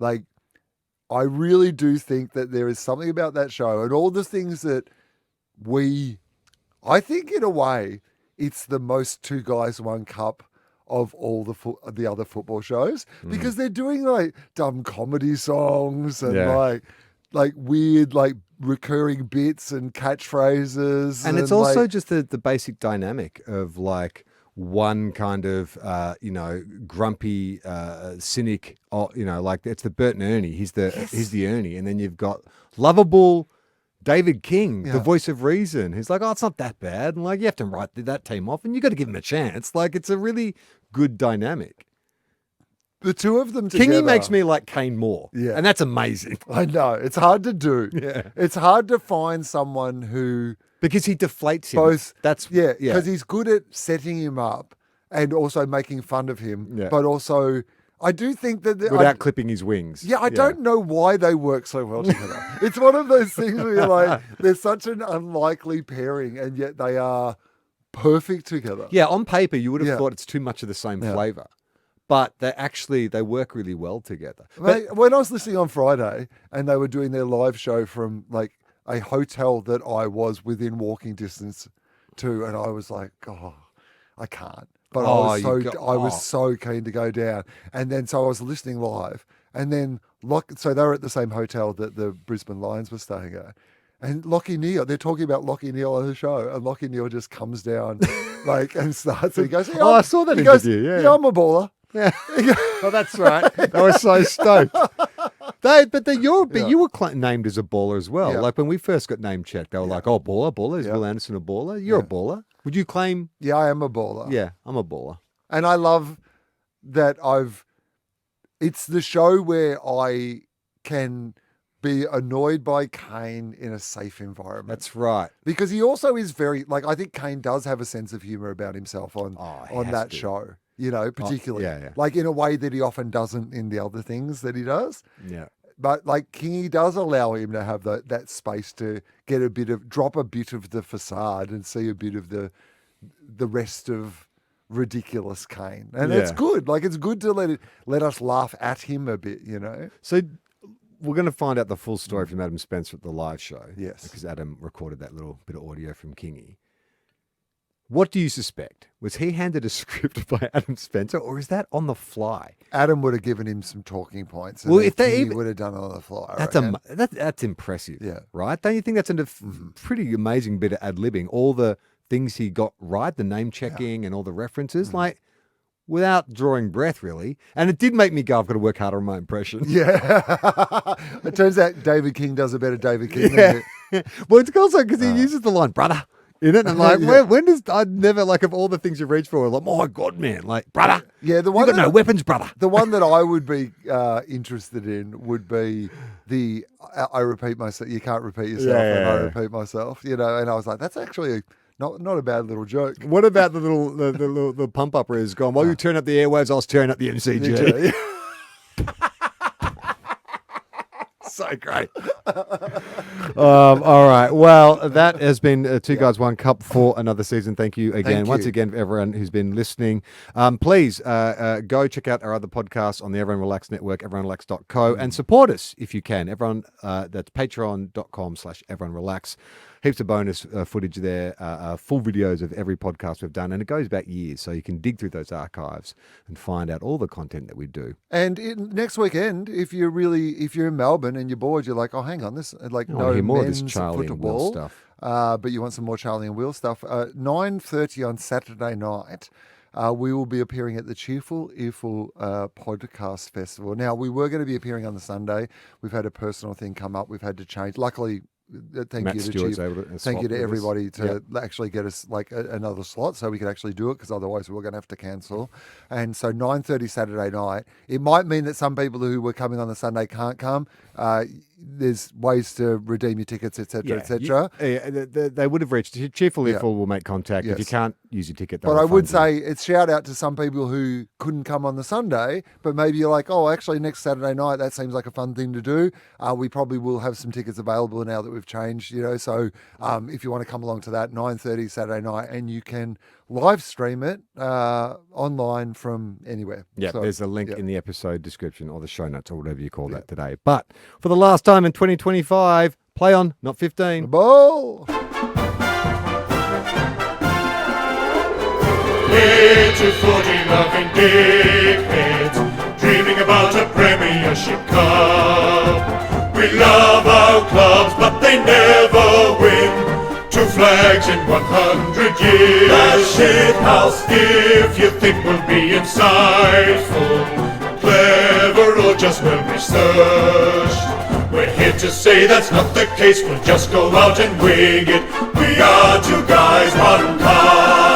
Speaker 1: I really do think that there is something about that show and all the things that I think in a way, it's the most Two Guys, One Cup of all the other football shows because they're doing like dumb comedy songs and like weird, like recurring bits and catchphrases.
Speaker 2: And it's also just the basic dynamic of like, one kind of, grumpy cynic, like it's the Bert and Ernie. He's the Ernie. And then you've got lovable David King, the voice of reason. He's like, oh, it's not that bad. And like, you have to write that team off and you got to give him a chance. Like, it's a really good dynamic.
Speaker 1: The two of them together.
Speaker 2: Kingy makes me like Kane more.
Speaker 1: Yeah.
Speaker 2: And that's amazing.
Speaker 1: I know. It's hard to do.
Speaker 2: Yeah.
Speaker 1: It's hard to find someone who
Speaker 2: Because he deflates him.
Speaker 1: both.
Speaker 2: That's
Speaker 1: Yeah. Because he's good at setting him up and also making fun of him.
Speaker 2: Yeah.
Speaker 1: But also, I do think that.
Speaker 2: without clipping his wings.
Speaker 1: Yeah, I don't know why they work so well together. It's one of those things where you're like, they're such an unlikely pairing, and yet they are perfect together.
Speaker 2: Yeah, on paper, you would have
Speaker 1: Yeah.
Speaker 2: thought it's too much of the same
Speaker 1: Yeah.
Speaker 2: flavour. But they work really well together.
Speaker 1: Mate, when I was listening on Friday and they were doing their live show from like a hotel that I was within walking distance to, and I was like, oh, I can't. But I was so keen to go down. And then so I was listening live, and then so they were at the same hotel that the Brisbane Lions were staying at. And Lockie Neal, they're talking about Lockie Neal on the show, and Lockie Neal just comes down like and starts. And he goes,
Speaker 2: Oh, I saw that interview, yeah.
Speaker 1: Yeah, I'm a baller.
Speaker 2: Yeah. Oh, that's right. They were so stoked. You were named as a baller as well.
Speaker 1: Yeah.
Speaker 2: Like when we first got name checked, they were like, "Oh, baller. Is Will Anderson a baller? You're a baller. Would you claim?"
Speaker 1: Yeah, I am a baller.
Speaker 2: Yeah, I'm a baller.
Speaker 1: And I love that it's the show where I can be annoyed by Kane in a safe environment.
Speaker 2: That's right.
Speaker 1: Because he also is very, like, I think Kane does have a sense of humor about himself on that show, particularly.
Speaker 2: Yeah.
Speaker 1: Like in a way that he often doesn't in the other things that he does.
Speaker 2: Yeah.
Speaker 1: But like Kingy does allow him to have that space to drop a bit of the facade and see a bit of the rest of ridiculous Kane. And it's good. Like it's good to let us laugh at him a bit,
Speaker 2: So we're going to find out the full story from Adam Spencer at the live show.
Speaker 1: Yes.
Speaker 2: Because Adam recorded that little bit of audio from Kingy. What do you suspect? Was he handed a script by Adam Spencer, or is that on the fly?
Speaker 1: Adam would have given him some talking points. And
Speaker 2: Well, if they
Speaker 1: would have done it on the fly.
Speaker 2: That's impressive.
Speaker 1: Yeah.
Speaker 2: Right? Don't you think that's a pretty amazing bit of ad-libbing? All the things he got right, the name checking and all the references, like without drawing breath, really. And it did make me go, I've got to work harder on my impression.
Speaker 1: Yeah. It turns out David King does a better David King than you.
Speaker 2: Well, it's also because he uses the line, brother, in it. And I'm like, when does, I'd never, like, of all the things you reach for, like, oh my God, man, like, brother.
Speaker 1: Yeah, the one
Speaker 2: you got no weapons, brother.
Speaker 1: The one that I would be interested in would be I repeat myself, you can't repeat yourself, and I repeat myself, and I was like, that's actually not a bad little joke.
Speaker 2: What about the little pump up where he's gone, while you turn up the airwaves, I was tearing up the MCG. So great. All right. Well, that has been Two Guys, One Cup for another season. Thank you again. Once again, for everyone who's been listening. Please go check out our other podcasts on the Everyone Relax Network, everyonerelax.co, and support us if you can. Everyone, that's patreon.com/everyonerelax. Heaps of bonus footage there, full videos of every podcast we've done, and it goes back years, so you can dig through those archives and find out all the content that we do.
Speaker 1: And next weekend, if you're in Melbourne and you're bored, you're like, oh, hang on, this
Speaker 2: hear more of this Charlie and Will stuff.
Speaker 1: But you want some more Charlie and Will stuff. 9:30 on Saturday night. We will be appearing at the Cheerful Earful Podcast Festival. Now, we were going to be appearing on the Sunday. We've had a personal thing come up. We've had to change. Luckily, thank you to everybody to actually get us like another slot so we could actually do it, because otherwise we were going to have to cancel. And so 9:30 Saturday night. It might mean that some people who were coming on the Sunday can't come. There's ways to redeem your tickets, etc., etc.
Speaker 2: They would have reached. Cheerful Earful will make contact. Yes. If you can't use your ticket,
Speaker 1: but I would say it's shout out to some people who couldn't come on the Sunday, but maybe you're like, oh, actually next Saturday night, that seems like a fun thing to do. We probably will have some tickets available now that we've changed, So if you want to come along to that, 9:30 Saturday night, and you can live stream it online from anywhere.
Speaker 2: Yeah, so, there's a link in the episode description or the show notes or whatever you call that today. But for the last time in 2025, play on, not 15.
Speaker 1: Ball!
Speaker 5: Little footy-loving dickheads, dreaming about a premiership cup. We love our clubs, but they never win. 2 flags in 100 years. The shit house. If you think we'll be insightful, clever, or just well researched, we're here to say that's not the case. We'll just go out and wing it. We are 2 guys, 1 cup.